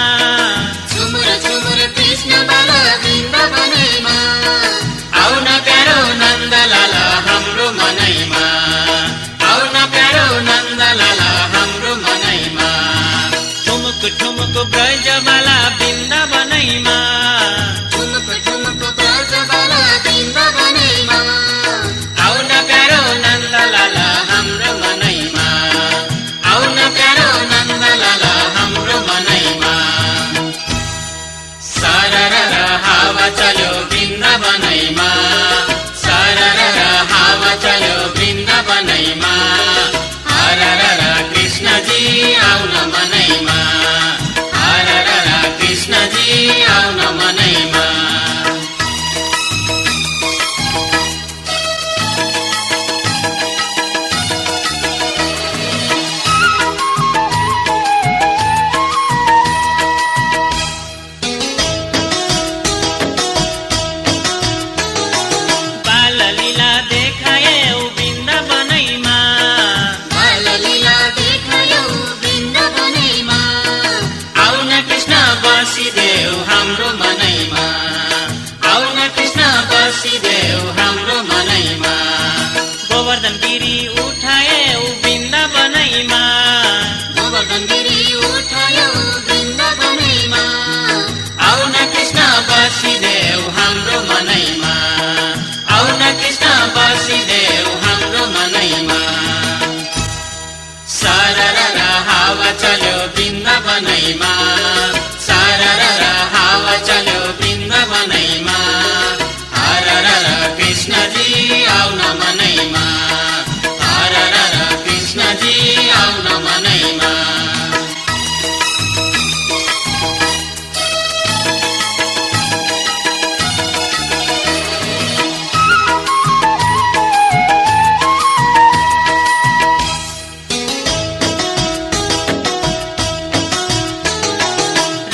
झुमुर झुमुर कृष्ण बाला वृन्दावनैमा आउन प्यारो नन्दलाल हाम्रो मनैमा आउन प्यारो नन्दलाल हाम्रो मनैमा ठुमुक ठुमुक ब्रज बाला वृन्दावनैमा ठुमुक ठुमुक ब्रज बाला वृन्दावनैमा आउन प्यारो नन्दलाल हाम्रो मनैमा आउन प्यारो नन्दलाल हाम्रो मनैमा सरर हावा चल्यो वृन्दावनैमा सरर हावा चल्यो वृन्दावनैमा हरर कृष्णजी आउन मनैमा हरर कृष्णजी आउन मनैमा बसिदेऊ हाम्रो मनैमा आउन कृष्ण बसिदेऊ हाम्रो मनैमा गोवर्धन गिरी उठायौ वृन्दावनैमा गोवर्धन गिरी उठायौ वृन्दावनैमा आउन कृष्ण बसिदेऊ हाम्रो मनैमा आउन कृष्ण बसिदेऊ हाम्रो मनैमा सरर हावा चल्यो वृन्दावनैमा सरर हावा चल्यो वृन्दावनैमा हरर कृष्णजी आउन मनैमा हरर कृष्णजी आउन मनैमा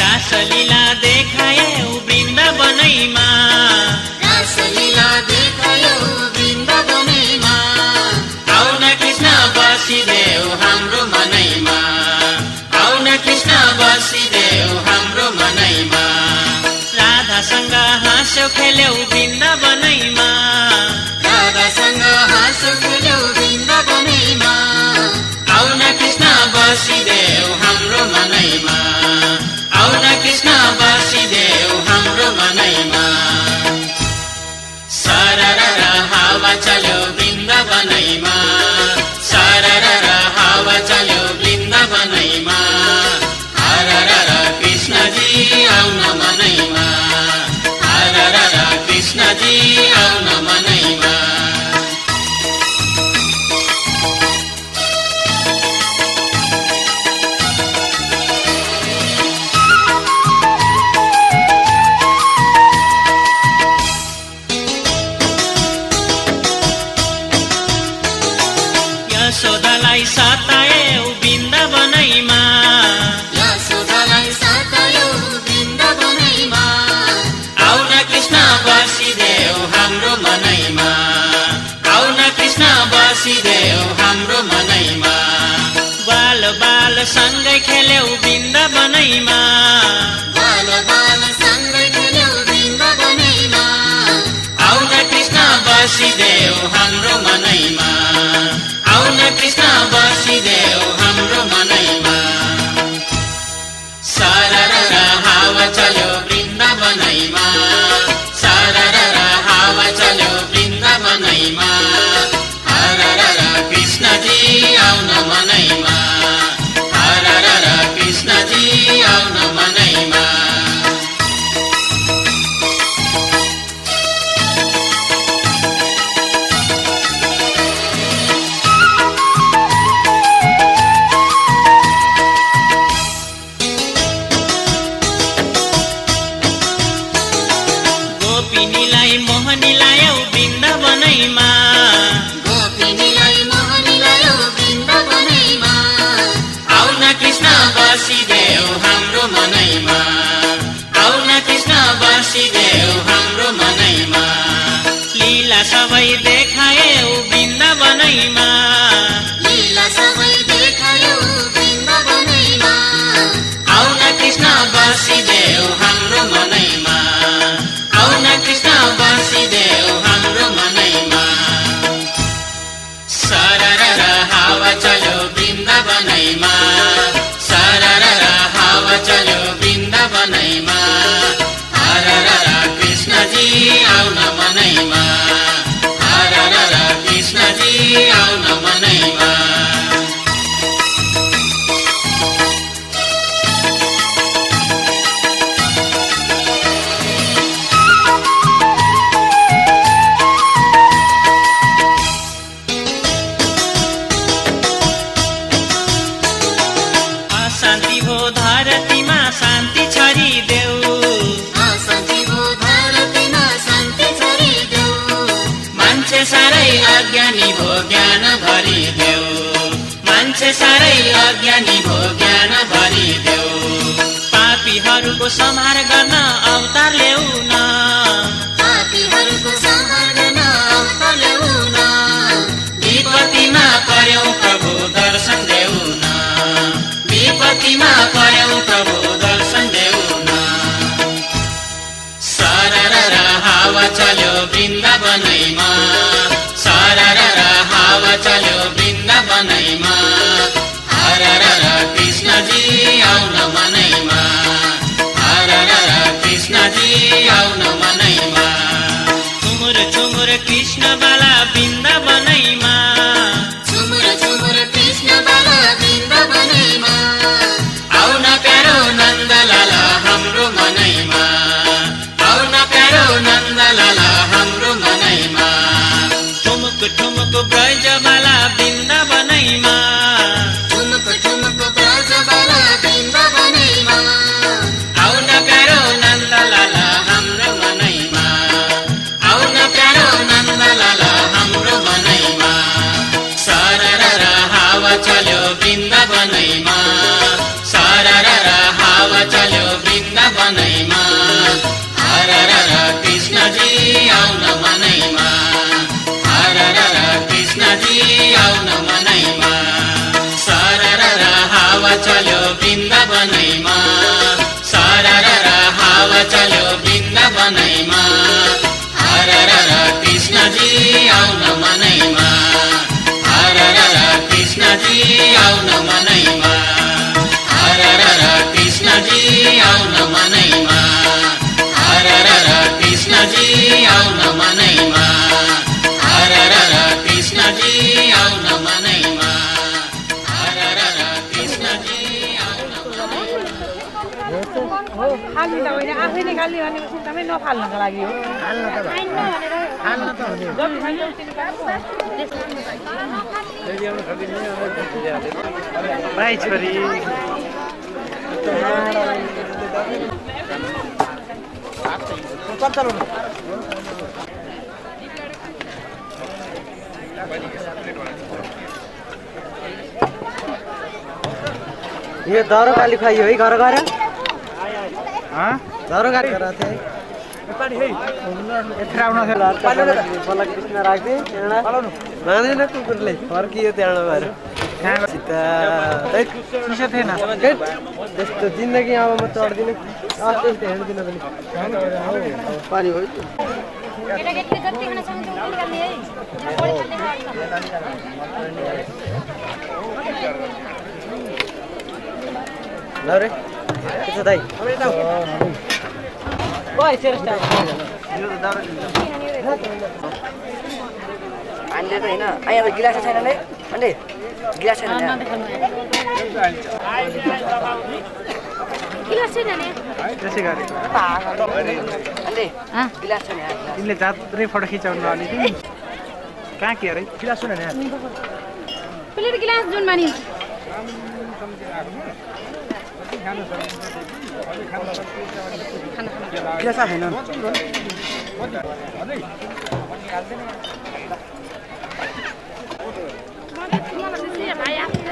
रासलीला देखायौ वृन्दावनैमा रासलीला देखायौ वृन्दावनैमा आउन कृष्ण बसिदेऊ हाम्रो मनैमा आउन कृष्ण बसिदेऊ हाम्रो मनैमा राधासँग हाँस्यौ खेल्यौ वृन्दावनैमा राधासँग हाँस्यौ खेल्यौ वृन्दावनैमा आउन कृष्ण बसिदेऊ हाम्रो मनैमा आउन कृष्ण बसिदेऊ हाम्रो मनैमा सरर हावा चल्यो वृन्दावनैमा सरर हावा चल्यो वृन्दावनैमा हरर कृष्णजी आउन मनैमा हरर कृष्णजी आउन मनैमा यशोदालाई सतायौ वृन्दावनैमा यशोदालाई सतायौ वृन्दावनैमा आउन कृष्ण बसिदेऊ हाम्रो मनैमा आउन कृष्ण बसिदेऊ हाम्रो मनैमा बाल बाल सँगै खेल्यौ वृन्दावनैमा बाल बाल सँगै खेल्यौ वृन्दावनैमा आउन कृष्ण बसिदेऊ हाम्रो मनै बसिदेऊ हाम्रो मनैमा सरर हावा चल्यो वृन्दावनैमा सरर हावा चल्यो वृन्दावनैमा हरर कृष्णजी आउन मनैमा हरर कृष्णजी आउन मनैमा गोपिनीलाई मोहनी लायौ वृन्दावनैमा गोपिनीलाई मोहनी लायौ वृन्दावनैमा आउन कृष्ण बसिदेऊ हाम्रो मनैमा आउन कृष्ण बसिदेऊ हाम्रो मनैमा लीला सबै देखायौ वृन्दावनैमा लीला सबै देखायौ वृन्दावनैमा आउन कृष्ण बसिदेऊ हाम्रो मनैमा आउन कृष्ण बसिदेऊ हाम्रो मनैमा सरर हावा चल्यो वृन्दावनैमा सरर हावा चल्यो वृन्दावनैमा हरर कृष्णजी आउन मनैमा हरर कृष्णजी आउन मनैमा शान्ति हो धरतीमा शान्ति छरिदेऊ शान्ति हो धरतीमा शान्ति छरिदेऊ मान्छे साह्रै अज्ञानी भो ज्ञान भरिदेऊ मान्छे साह्रै अज्ञानी भो ज्ञान भरिदेऊ पापीहरूको संहार गर्न अवतार ल्याउन पापीहरूको संहार गर्न अवतार ल्याउन विपत्तिमा पर्यौ प्रभु दर्शन देउन विपत्तिमा पर्यौ प्रभु दर्शन देउन सरर हावा चल्यो वृन्दावनैमा सरर हावा चल्यो वृन्दावनैमा हरर कृष्णजी आउन मनैमा हरर कृष्णजी आउन मनैमा चुमुर चुमुर कृष्ण बाला वृन्दावनैमा झुमुर झुमुर कृष्ण बाला वृन्दावनैमा आउन प्यारो नन्दलाला हाम्रो मनैमा आउन प्यारो नन्दलाला हाम्रो मनैमा ठुमुक ठुमुक ब्रजबाला वृन्दावनैमा ठुमुक ठुमुक ब्रज बाला वृन्दावनैमा आउन प्यारो नन्दलाला हाम्रो मनैमा आउन प्यारो नन्दलाला हाम्रो मनैमा सरर हावा चल्यो वृन्दावनैमा सरर हावा चल्यो वृन्दावनैमा हरर कृष्णजी आउन मनैमा हरर कृष्णजी आउन मनैमा सरर हावा चल्यो वृन्दावनैमा सरर हावा चल्यो वृन्दावनैमा हरर कृष्णजी आउन मनैमा हरर कृष्णजी आउन मनैमा हरर कृष्णजी आउन मनैमा हरर कृष्णजी आउन मनैमा हरर कृष्णजी आउन मनैमा हरर कृष्णजी आउन खाली त होइन आफैले खाली भनेपछि एकदमै नफाल्नको लागि हो फाल्न त भाइ छोरी ये दारू काली खाई है घर गएर दारू गाडी थे यत्र आउन बल्ल कृष्ण राख्दै त्यहाँ मानेन कुकुरले फर्कियो त्यहाँ भएर चिसो थिएन त्यस्तो जिन्दगी अब म चढ्दिनँ अस्ति हिँड्दिनँ पनि पानी हो केटाकेटीले जति खान सक्छ उति गर्ने है बढी खाने ल रे के छ दाइ ओइ श्रेष्ठ यो त दाउरा आन्ले त हैन आया त गिलास छैन नि आन्ले गिलास छैन गिलास छैन नि त्यसै गरे आन्ले गिलास छैन तिमीले जात्रै फोटो खिचाउनु अलि तिमी कहाँ के अरे गिलास छैन नि प्लेट गिलास जुन मानि गिलास छैन भाइ आफै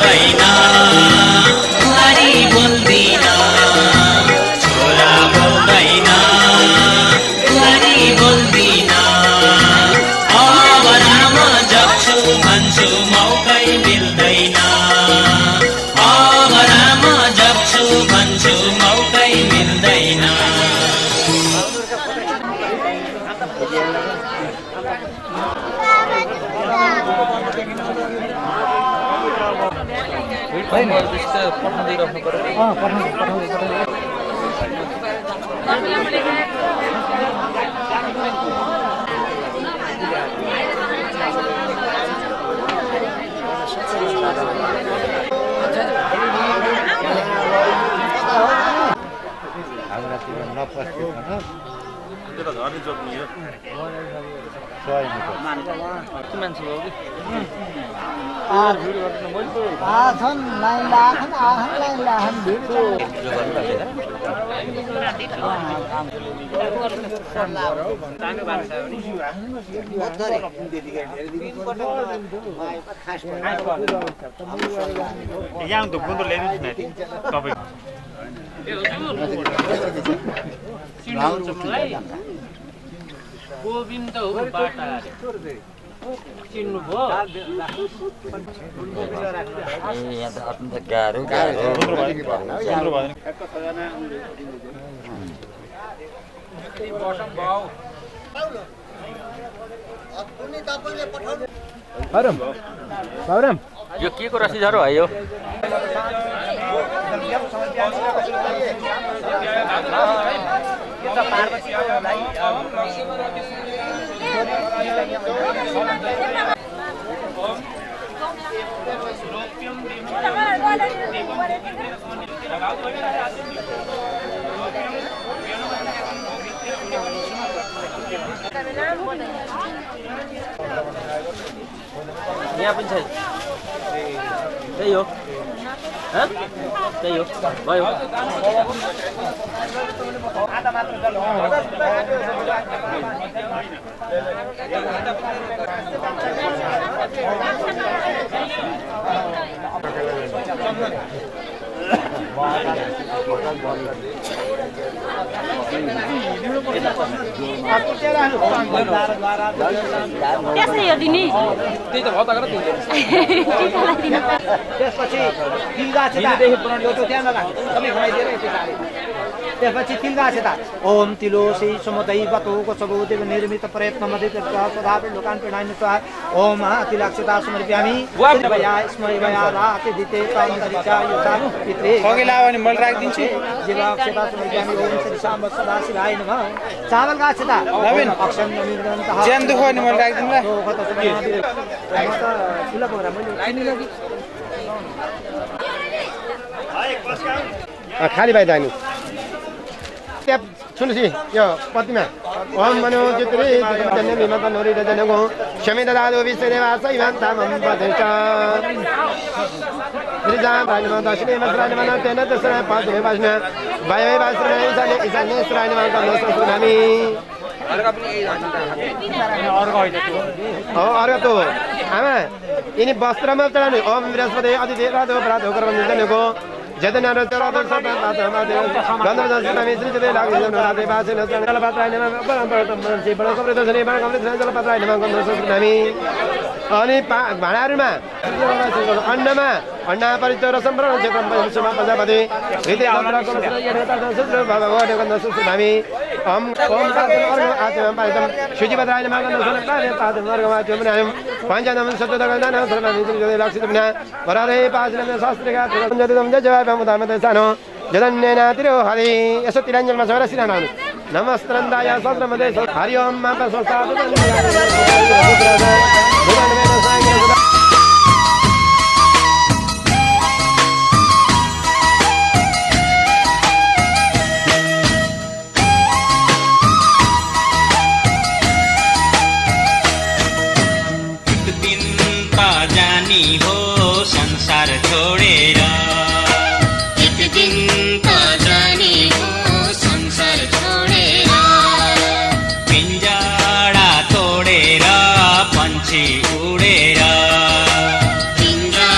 बोल्दैन बुहारी बोल्दिन छोरा बोल्दैन बुहारी बोल्दिन अब राम जग्छु भन्छु मौकै मिल्दैन अब राम जग्छु भन्छु मौकै मिल्दैन यहाँ untuk untuk lebih nanti topik. Govind बाटा चिन्नु भयो यहाँ त अत्यन्त गाह्रो गाह्रो यो के को रसी झरो है यो यहाँ पनि छैन त्यही हो त्यही हो भयो त्यसै हो दिनी त्यही त भयो त त्यसपछि तिलगा छेदादेखि बनाउनु त्यहाँ नराख सबै घुमाइदिएर त्यसपछि तिलगा छेदा ओम तिलोसी समुदैवतो कोसबोदेव निर्मित प्रयत्न मदित सदापि लोकान प्रणामित ओम तिलाक्षता समर्पयामि वया स्मय वया राति दिते तामदरिका युता पित्रे खगेला भने मैले राखिदिन्छु जीवाक्षता समर्पयामि ओम श्री शाम्ब सदा शिवाय नमः चावल गा छेदा नवीन अक्षम नवीनतः ज्यान दुख भने मैले राखिदिनु ल ठुलो प्रोग्राम मैले चिनी लगी खाली भाइ दानी त्यहाँ सुन्नुहोस् यो पत्तीमा ओम मनो चित्रे जन्य विमत नोरी रजनको क्षमे ददादो विश्वदेवास इमान् तामं पदेश श्रीजा भाइनमा दशले मस्राय मन तेन तस्रा पादे वासना वायवे वासना इसाने इसाने स्राय मन कम सुनामी अर्घ त आमा यिनी वस्त्रमा चढाउने ओम बृहस्पति अतिथि राधो प्रातो कर्म जनको जदना रचरादर सता माता गन्धर्व सतामी श्री जदे लागु राधे वासे नचल पात्राय नमः परम से बडा कब्र दर्शने बडा कब्र दर्शने पात्राय नमः गन्धर्व सतामी अनि भाँडाहरुमा अन्नमा अन्ना परिचय रसम प्रण क्षेत्रम पञ्चमा प्रजापति हृदय अन्तरको यथा सुत्र भगवान गन्धर्व सतामी ओम ओम आत्मा पाइतम शुचिपत्राय नमः गन्धर्व सतामी पादम वर्गमा चुमनायम पञ्चनम सत्यदगदान सर्वमिति जदे लक्षितमना वरारे पासनम शास्त्रका जदम जय मुदामदसानो जदन्यनातिरो हरि यसो तिरञ्जनमा सबै सिरानानु नमस्त्रन्दाय सत्रमदे हरि ओम मा प्रसस्ता दिन त जानी हो संसार छोडेर दिन त जाने हो संसार छोडेर पिंजडा तोडेर पंछी उडेर पिंजडा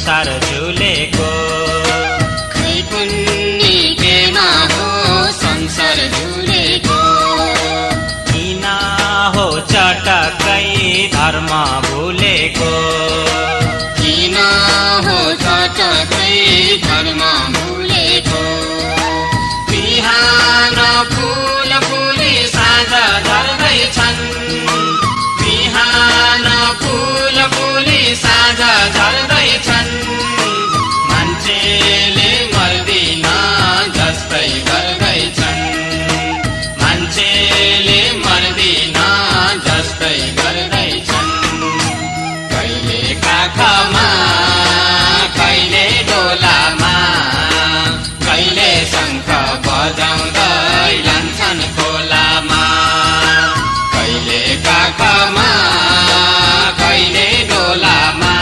संसार झुलेको खै पुण्य केमा हो संसार झुलेको किन हो चटकै धर्म भुलेको किन हो चटकै धर्म भुलेको बिहान फुल फुली साँझ झर्दैछन् बिहान फुल फुली साँझ झर्दैछन् मान्छेले मर्दिन जस्तै गर्दैछन् मान्छेले मर्दिन जस्तै गर्दैछन् कहिले काखमा कहिले डोलामा कहिले शङ्ख बजाउँदै लान्छन् खोलामा कहिले काखमा कहिले डोलामा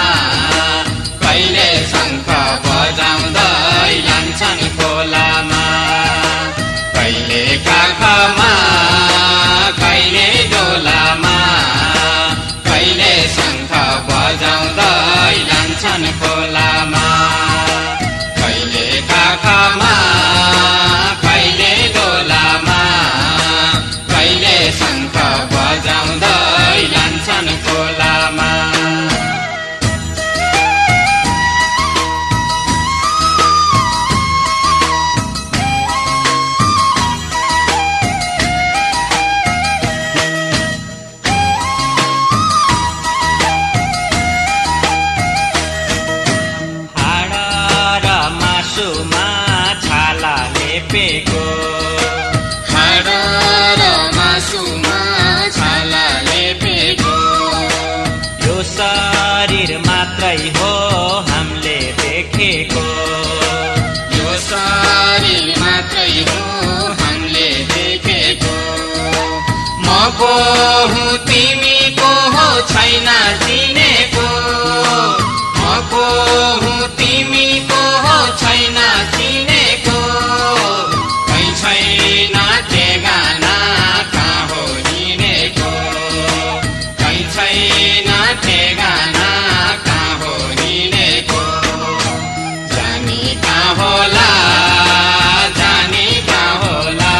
कहिले शङ्ख बजाउँदै लान्छन् खोलामा कहिले काखमा कहिले डोलामा कहिले शङ्ख बजाउँदै लान्छन् खोलामा कहिले काखमा कहिले डोलामा कहिले शङ्ख बजाउँदै लान्छन् खोलामा हाड र मासुमा छाला लेपेको यो शरीर मात्रै हो हामीले देखेको यो शरीर मात्रै हो हामीले देखेको म को हुँ तिमी को हो छैन चिनेको म को हुँ तिमी को हो छैन चिनेको छैन ठेगाना कहाँ हो हिँडेको कहीँ छैन ठेगाना कहाँ हो हिँडेको जानी कहाँ होला जानी कहाँ होला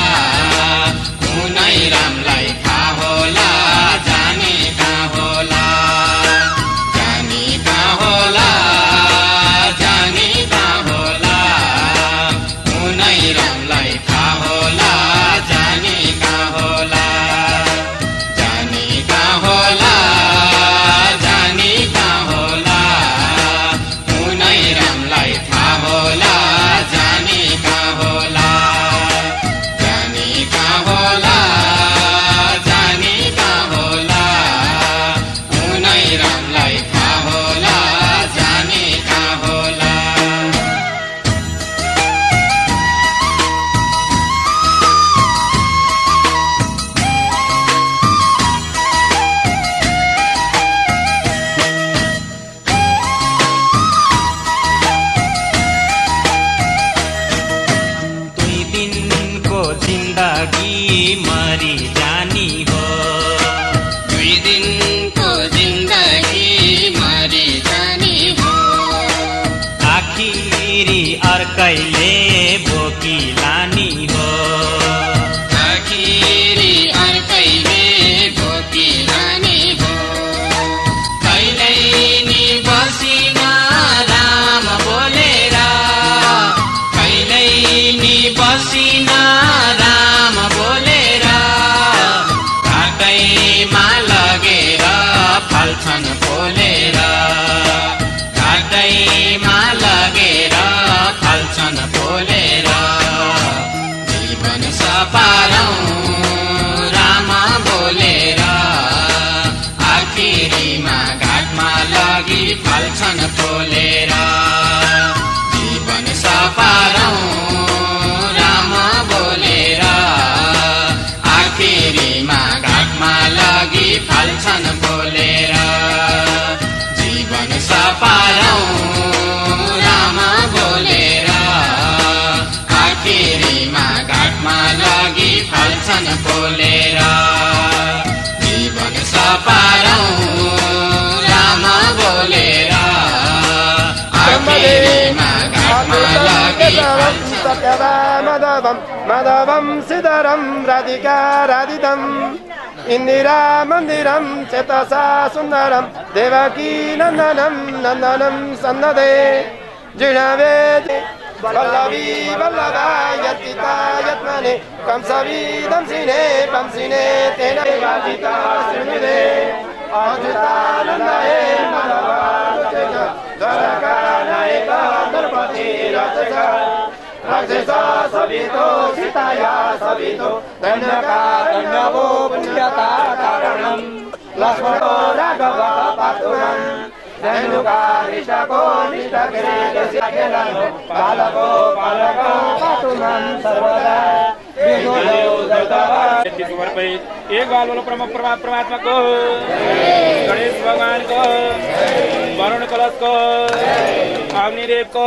कुनै रामलाई थाहा होला जानी कहाँ होला जानी कहाँ होला जानी कहाँ होला कुनै रामलाई थाहा होला जानी कहाँ होला जानी कहाँ होला जानी कहाँ होला कुनै रामलाई थाहा होला जानी कहाँ होला जानी कहाँ होला जानी कहाँ होला कुनै रामलाई थाहा होला जानी कहाँ होला जिन्दगी मरी जानी हो दुई दिनको जिन्दगी मरी जानी हो आखिरी अर्कैले बोकी लानी हो आखिरी अर्कैले बोकी लानी हो कहिल्यै नि बसिन राम बोलेर कहिल्यै नि बसिन राम बोलेर घाटैमा लगेर फल्छन् बोलेर घाटैमा लगेर फल्छन् बोलेर जीवन सपारौँ राम बोलेर आखिरीमा घाटमा लगी फल्छन् बोलेर जीवन सपारौँ राम बोलेर आखिरीमा घाटमा लगी फल्छन् बोलेर जीवन सपारौँ राम बोलेर आखिरीमा घाटमा लगी फल्छन् बोलेर जीवन सपारौँ राम बोलेर केशवं सत्यवामधवं माधवं श्रीधरं राधिका राधितम् इंदिरा मंदिरम चेतसा सुंदरम देवकी नंदनम नंदनम सन्नदे जिणवे वल्लवी वल्लभा यत्तिता यत्मने कंसवी दंसिने पंसिने तेन वाजिता श्रीनिधे अच्युतानंदये माधवा द्वारकानाय गणपति रचका राक्षसा सवितो सीताया सवितो धन्यका धन्यवो पुण्यता कारणं लक्ष्मणो राघव पातुमं धनुका ऋषको निष्ठगिरिदस्यखेलनो बालको बालको पातुमं सर्वदा एक बाल बोलो परमात्मा को, गणेश भगवान को, वरुण कलश को, अग्निदेव को,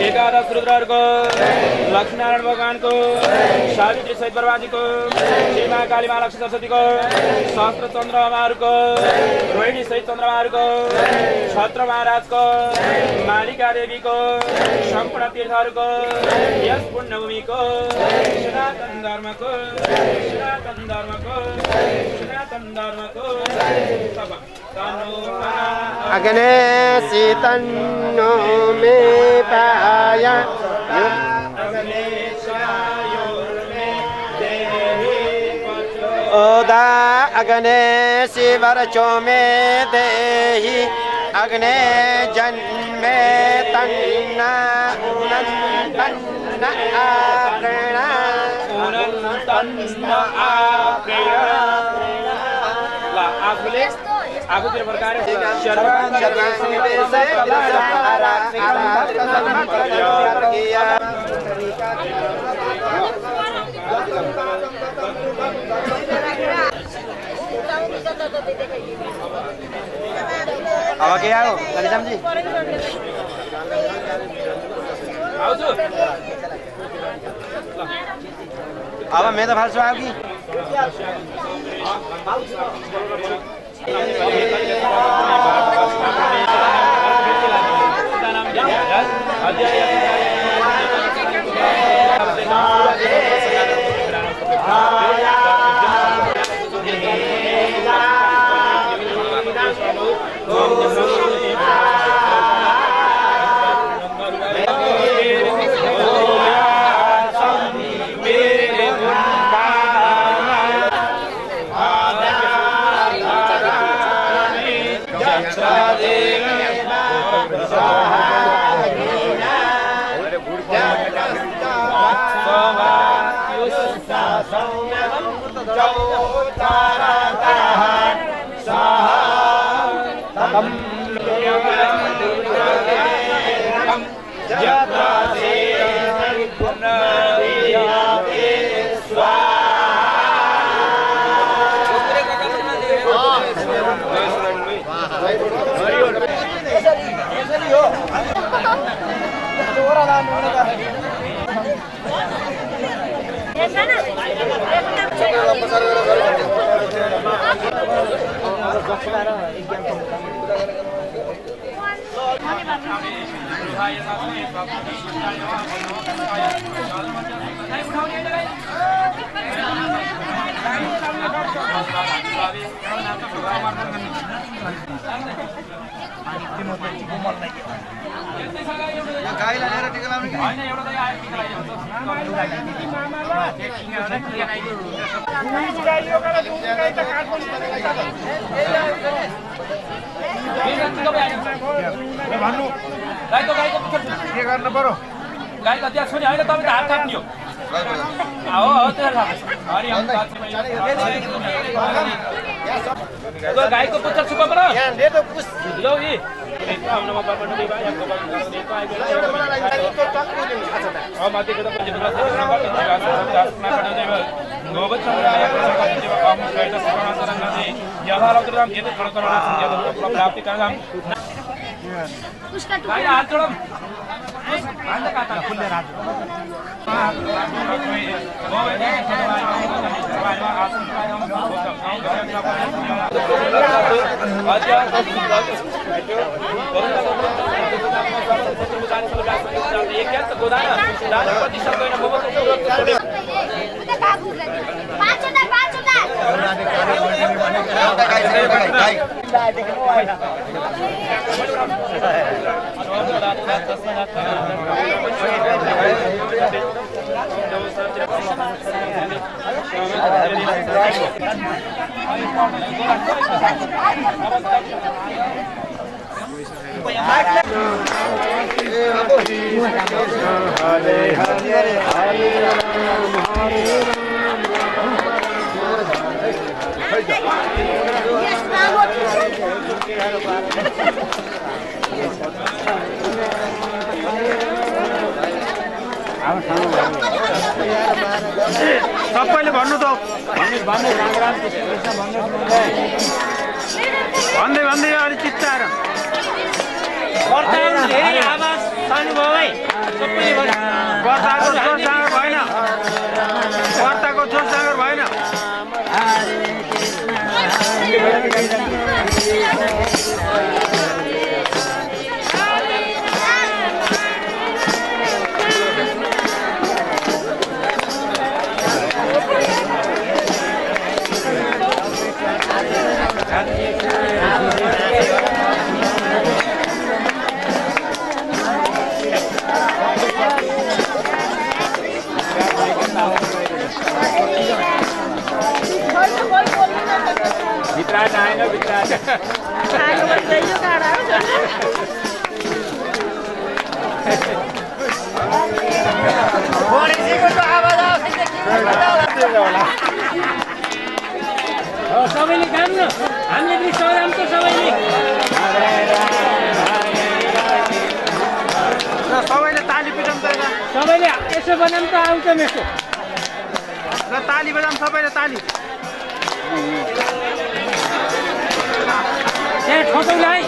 एकादश रुद्र को, लक्ष्मी नारायण भगवान को, सावित्री सहित ब्रह्माजी को, श्री माँ काली माँ लक्ष्मी सरस्वती को, सहस्त्र चंद्रमा को, रोहिणी सहित चंद्रमा को, छत्र महाराज को, मालिका देवी को, संपूर्ण तीर्थहरू को, यस पुण्यभूमि को, सनातन धर्म को, सनातन धर्म को, सनातन धर्म को, सब अग्ने सीतन्नो मे पाया ओदा अग्ने शिवरचो मे देहि अग्ने जन्मे तन्ना तन्ना आप्रेणा तन्ना आप्रेणा आगो तेरे प्रकार शर्वान से अब के आओ कलिजाम जी आओ छु अब मैं तो फाल्छु आओ कि गाईको त्यहाँ छोरी होइन तपाईँ त हात थाप्ने हो गाईको पुच्छर छुपा पर लो यी हात जोडम सबैले भन्नु त भन्दै भन्दै अलिक चित्ताएर धेरै आवाज सानुभयो है सबैले कर्ताको जोस जाँगर भएन कर्ताको जोस जाँगर भएन भित्राएन आएन भित्राएन सबैले गाउनु न हामीले पनि सरामको सबैले सबैले ताली पिटाउनु त सबैले यसो बनाउनु त आउँछ मेसो ल ताली बजाउँ सबैले ताली त्यहाँ ठोसौँला है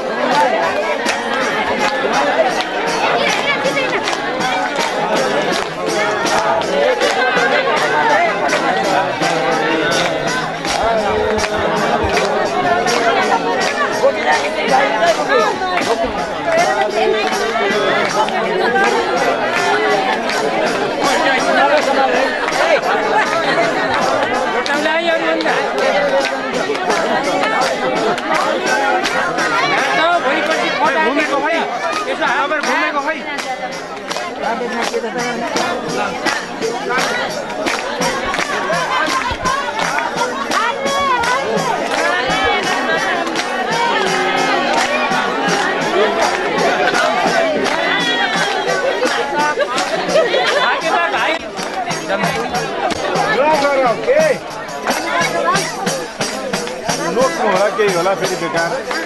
घुमेको खै यसो हाबर घुमेको खै लोक होला केही होला फेरि बेकार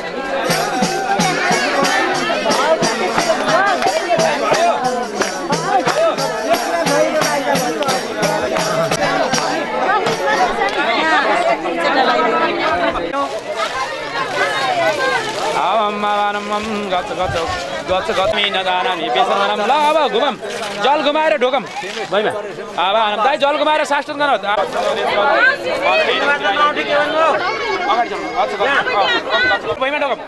ल अब घुमम जल घुमाएर ढोकम भइमा अब दाइ जल घुमाएर साष्टन गर्न भइमा ढोकम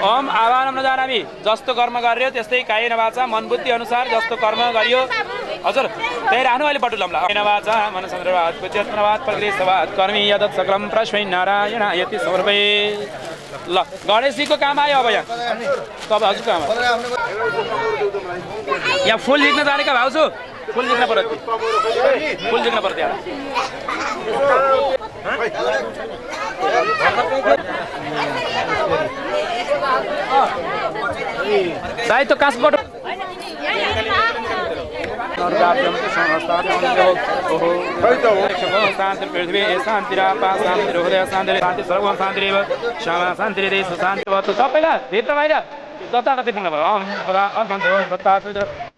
ओम आवानम नजानामि जस्तो कर्म गर्यो त्यस्तै कायेन वाचा मन बुद्धि अनुसार जस्तो कर्म गरियो हजुर त्यही राख्नु अहिले बटुलम ल कायेन वाचा मनसन्द्रवाद बुद्ध्यत्मवाद प्रकृतिवाद कर्मी यदत् सकलम प्रश्वै नारायण यति समर्पे ल गणेशजीको काम आयो अब यहाँ तपाईँ हजुर काम यहाँ फुल लेख्न जानेका भाउजू फुल लेख्न पर्यो फुल लेख्न पर्यो त्यहाँ साहित्य कासबाट शान्ति पृथ्वी शान्तिरापा शान्ति हृदय शान्ति शान्ति सर्व शान्तिरेव क्षमा शान्तिरे सुशान्ति सबैलाई भित्र बाहिर जताततै पुग्नु भयो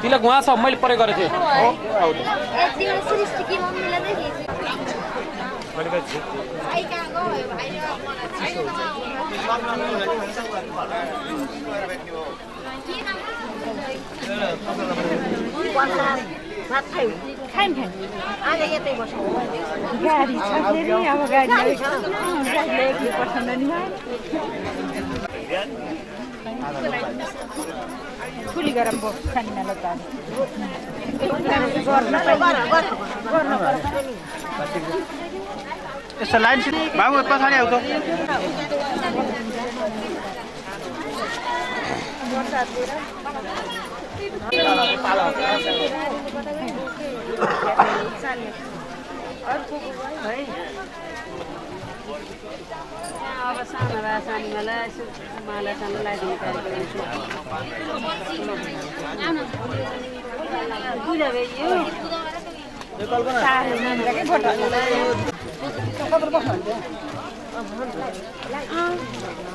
तिलक उहाँ छ मैले परे गरेको थिएँ गाडी छ फेरि अब गाडी पठाउन नि फुली गरम खाने ल त यसो लाइन बाबु पछाडि आउँछ अब सानो भए सानीमालाई माला सानो लगाइदिने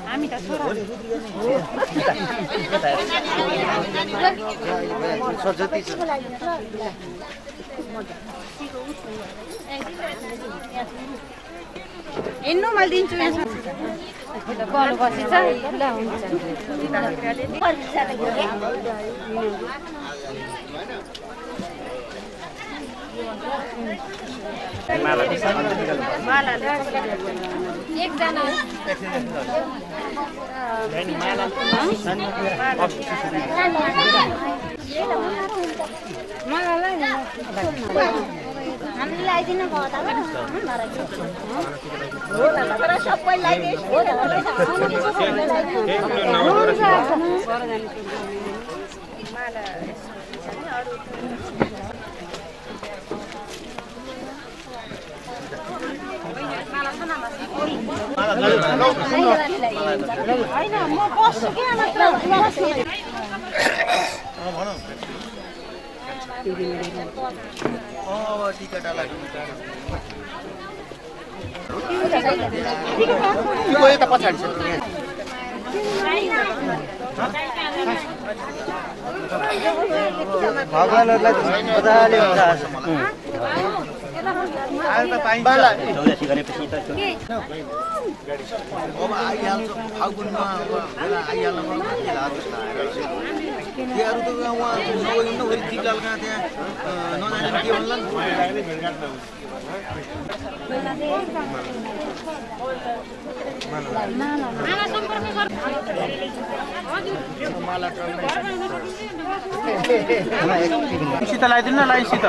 हामी त छोरा हिँड्नु मैले दिन्छु कल बसेछ ल हुन्छ एकजना हामीले लगाइदिनु भयो त सबै होइन म बस्छु क्या पछाडि भगवानहरूलाई मजाले गरेपछि त अब आइहाल्छ फागुनमा आइहाल्नु अरू त उहाँ नगइनु फेरि टिकलाल कहाँ त्यहाँ नजाने के भन्ला सित लगाइदिनु न लाइनसित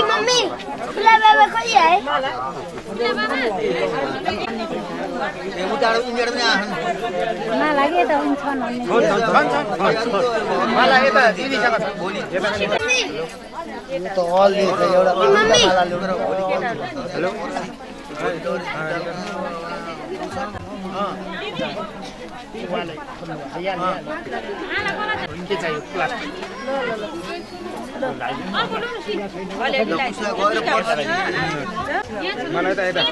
मम्मी बाबा खोली है मलाई यता हुन्छ मलाई यता दिदीसँग भोलि त हल दिन्छ एउटा माला लिएर हेलो के चाहियो प्लास्टिक मलाई त यता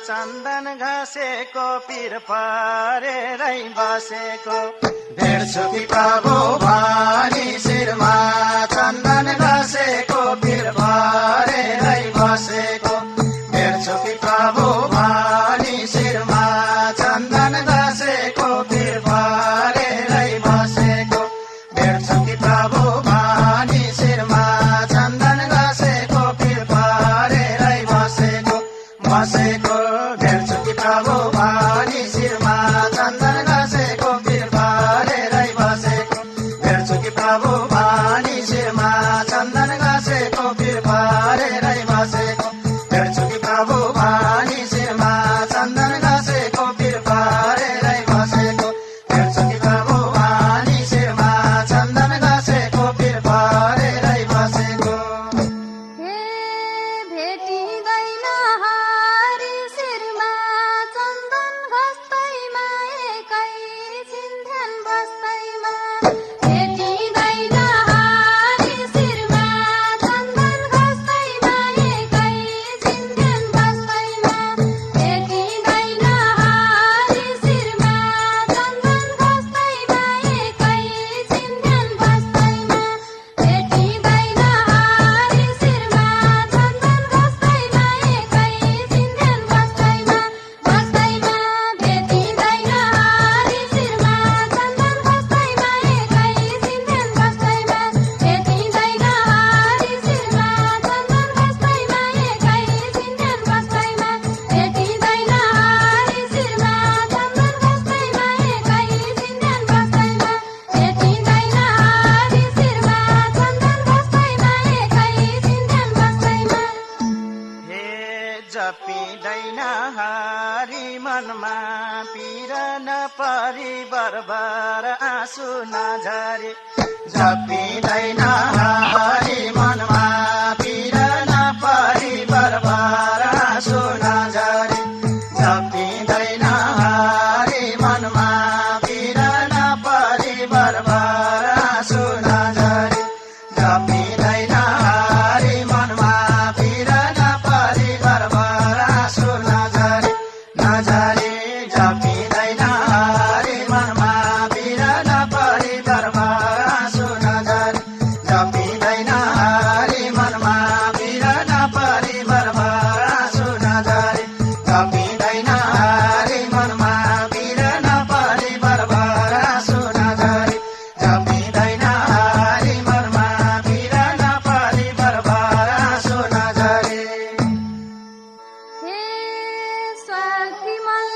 चन्दन घाँसेको पिर परेरै बसेको भेट्छु कि प्रभु भनी शिरमा चन्दन घाँसेको पिर परेरै बसेको भेट्छु कि प्रभु भनी शिरमा चन्दन घाँसेको पिर परेरै बसेको भेट्छु कि प्रभु भनी शिरमा चन्दन घाँसेको पिर परेरै बसेको बसेको भेट्छु कि प्रभु भनी शिरमा चन्दन घाँसेको पिर परेरै बसेको भेट्छु कि प्रभु भनी शिरमा चन्दन घाँसेको पिर परेरै बसेको भेट्छु कि प्रभु भनी शिरमा चन्दन घाँसेको पिर परेरै बसेको भेट्छु कि प्रभु भनी शिरमा चन्दन घाँसेको पिर परेरै बसेको जपिँदैन हरि मनमा पिर नपरी बरबार आँसु नझरे जपिँदैन हरि मनमा पिर नपरी बरबार आँसु नझरे जपिँदैन हरि मनमा पिर नपरी बरबार आँसु नझरे जपिँदैन हरि मनमा पिर नपरी बरबार आँसु नझरे नझरे जपिँदैन हरि मनमा पिर नपरी बरबार आँसु नझरे जपिँदैन हरि मनमा पिर नपरी बरबार आँसु नझरे जपिँदैन हरि मनमा पिर नपरी बरबार आँसु नझरे जपिँदैन हरि मनमा पिर नपरी बरबार आँसु नझरे हे स्वार्थी मन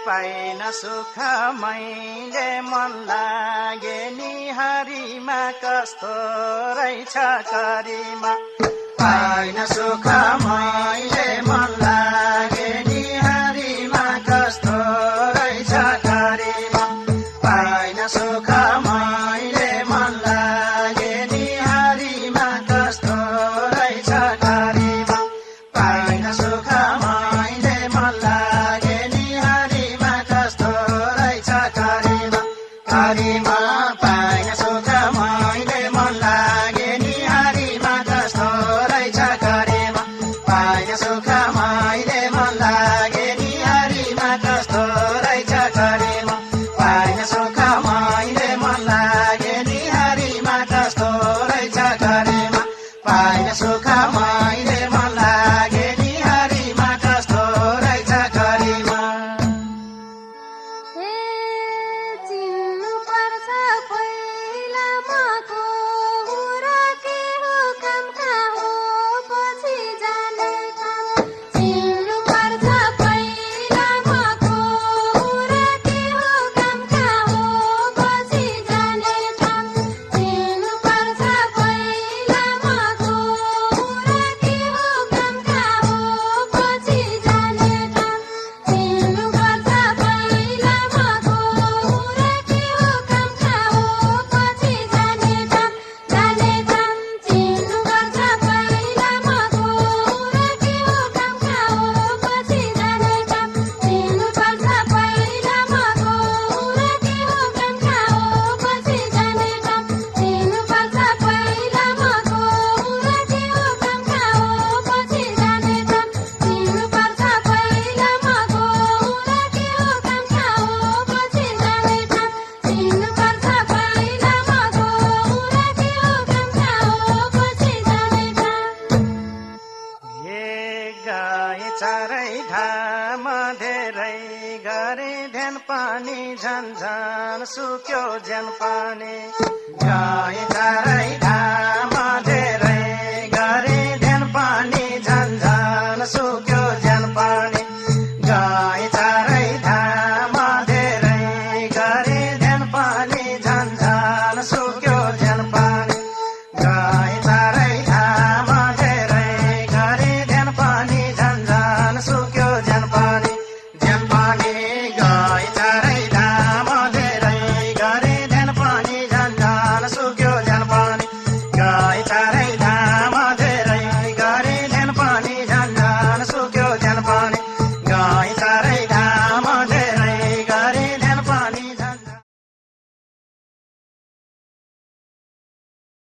पाइन सुख मैले मन लागे नि हरिमा कस्तो रहेछ करिमा पाइन सुख मैले मन लागे नि हरिमा कस्तो रहेछ करिमा पाइन सुख मैले मन लागे नि हरिमा कस्तो रहेछ करिमा पाइन सुख मैले मन लागे नि हरिमा कस्तो रहेछ करिमा करिमा पाइन सुख मैले मन लागे नि हरिमा कस्तो रहेछ करिमा पाइन सुख मैले मन लागे नि हरिमा कस्तो रहेछ करिमा पाइन सुख मैले मन लागे नि हरिमा कस्तो रहेछ करिमा पाइन सुख मैले मन लागे नि हरिमा कस्तो रहेछ करिमा चिन्नु पर्छ पहिला मको हुरा के हो काम कहाँ हो पछि जाने ठाउँ चिन्नु पर्छ पहिला मको हुरा के हो काम कहाँ हो पछि जाने ठाउँ चिन्नु पर्छ पहिला मको हुरा के हो काम कहाँ हो पछि जाने ठाउँ चिन्नु पर्छ पहिला मको हुरा के हो काम कहाँ हो पछि जाने ठाउँ जाने ठाउँ चिन्नु पर्छ पहिला मको हुरा के हो काम कहाँ हो पछि जाने ठाउँ चिन्नु पर्छ पहिला मको हुरा के हो काम कहाँ हो पछि जाने ठाउँ चिन्नु पर्छ पहिला मको हुरा के हो काम कहाँ हो पछि जाने ठाउँ चिन्नु पर्छ पहिला मको हुरा के हो काम कहाँ हो पछि जाने ठाउँ चिन्नु पर्छ पहिला मको हुरा के हो काम कहाँ हो पछि जाने ठाउँ हे गाई चारै घाम धेरै गरे ध्यान पानी झन्झन सुक्यो ज्यान पानी गाई चारै घाम धेरै गरे ध्यान पानी झन्झन सुक्यो ज्यान पानी गाई